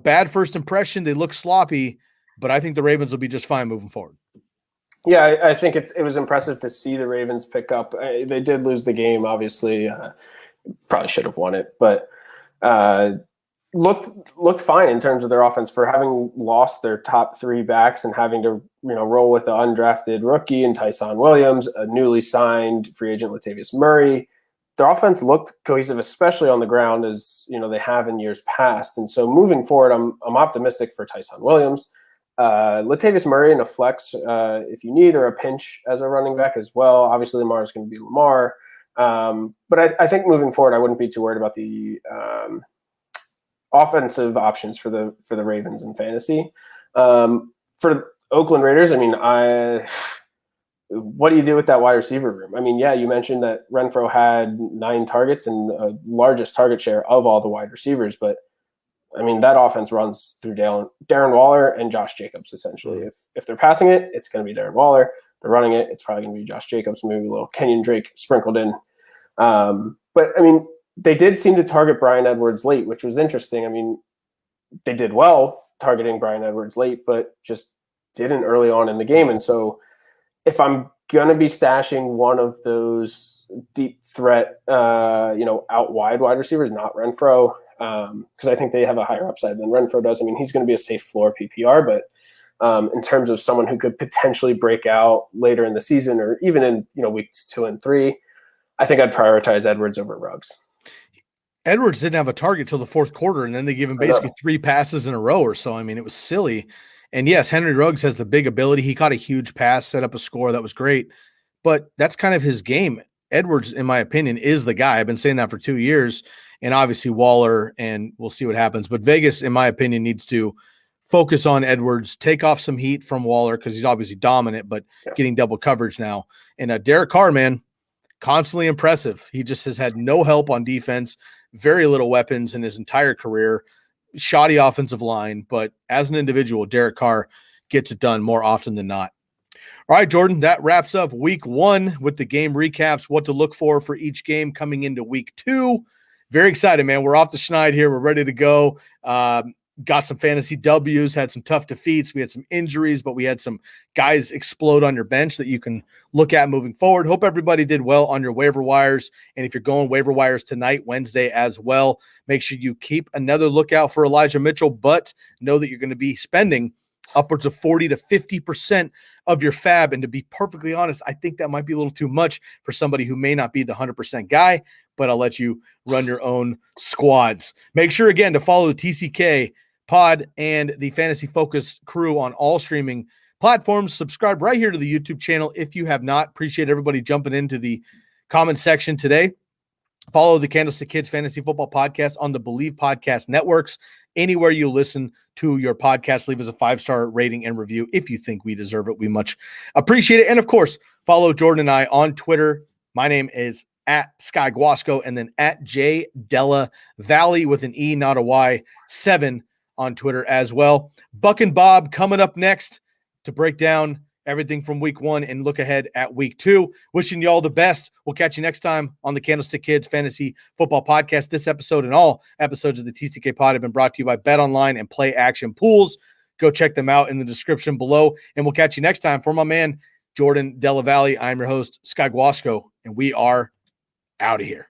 bad first impression. They look sloppy, but I think the Ravens will be just fine moving forward. Yeah, I think it was impressive to see the Ravens pick up. They did lose the game, obviously. Probably should have won it, but looked fine in terms of their offense for having lost their top 3 backs and having to roll with an undrafted rookie and Tyson Williams, a newly signed free agent Latavius Murray. Their offense looked cohesive, especially on the ground, as they have in years past. And so moving forward, I'm optimistic for Tyson Williams. Latavius Murray in a flex if you need, or a pinch as a running back as well. Obviously, Lamar is going to be Lamar. But I think moving forward, I wouldn't be too worried about the offensive options for the Ravens in fantasy. For Oakland Raiders, what do you do with that wide receiver room? You mentioned that Renfrow had 9 targets and the largest target share of all the wide receivers, but that offense runs through Darren Waller and Josh Jacobs, essentially. If they're passing it, it's going to be Darren Waller. If they're running it, it's probably going to be Josh Jacobs, maybe a little Kenyon Drake sprinkled in. But they did seem to target Bryan Edwards late, which was interesting. They did well targeting Bryan Edwards late, but just didn't early on in the game. And so if I'm going to be stashing one of those deep threat, out wide receivers, not Renfrow, because I think they have a higher upside than Renfrow does. He's going to be a safe floor PPR, but in terms of someone who could potentially break out later in the season or even in weeks 2 and 3, I think I'd prioritize Edwards over Ruggs. Edwards didn't have a target till the 4th quarter, and then they gave him basically 3 passes in a row or so. It was silly. And yes, Henry Ruggs has the big ability. He caught a huge pass, set up a score. That was great. But that's kind of his game. Edwards, in my opinion, is the guy. I've been saying that for 2 years. And obviously Waller, and we'll see what happens. But Vegas, in my opinion, needs to focus on Edwards, take off some heat from Waller because he's obviously dominant, but getting double coverage now. And Derek Carr, man, constantly impressive. He just has had no help on defense, very little weapons in his entire career, shoddy offensive line. But as an individual, Derek Carr gets it done more often than not. All right, Jordan, that wraps up week 1 with the game recaps, what to look for each game coming into week 2. Very excited, man. We're off the schneid here. We're ready to go. Got some fantasy W's, had some tough defeats. We had some injuries, but we had some guys explode on your bench that you can look at moving forward. Hope everybody did well on your waiver wires. And if you're going waiver wires tonight, Wednesday as well, make sure you keep another lookout for Elijah Mitchell, but know that you're going to be spending upwards of 40 to 50% of your fab. And to be perfectly honest, I think that might be a little too much for somebody who may not be the 100% guy, but I'll let you run your own squads. Make sure, again, to follow the TCK pod and the Fantasy Focus crew on all streaming platforms. Subscribe right here to the YouTube channel if you have not. Appreciate everybody jumping into the comment section today. Follow the Candlestick Kids Fantasy Football Podcast on the Believe Podcast networks. Anywhere you listen to your podcast, leave us a 5-star rating and review if you think we deserve it. We much appreciate it. And, of course, follow Jordan and I on Twitter. My name is at Sky Guasco, and then at J Della Valley with an E, not a Y, 7 on Twitter as well. Buck and Bob coming up next to break down everything from week 1 and look ahead at week 2. Wishing you all the best. We'll catch you next time on the Candlestick Kids Fantasy Football Podcast. This episode and all episodes of the TCK Pod have been brought to you by BetOnline and Play Action Pools. Go check them out in the description below, and we'll catch you next time. For my man, Jordan Della Valle, I'm your host, Sky Guasco, and we are out of here.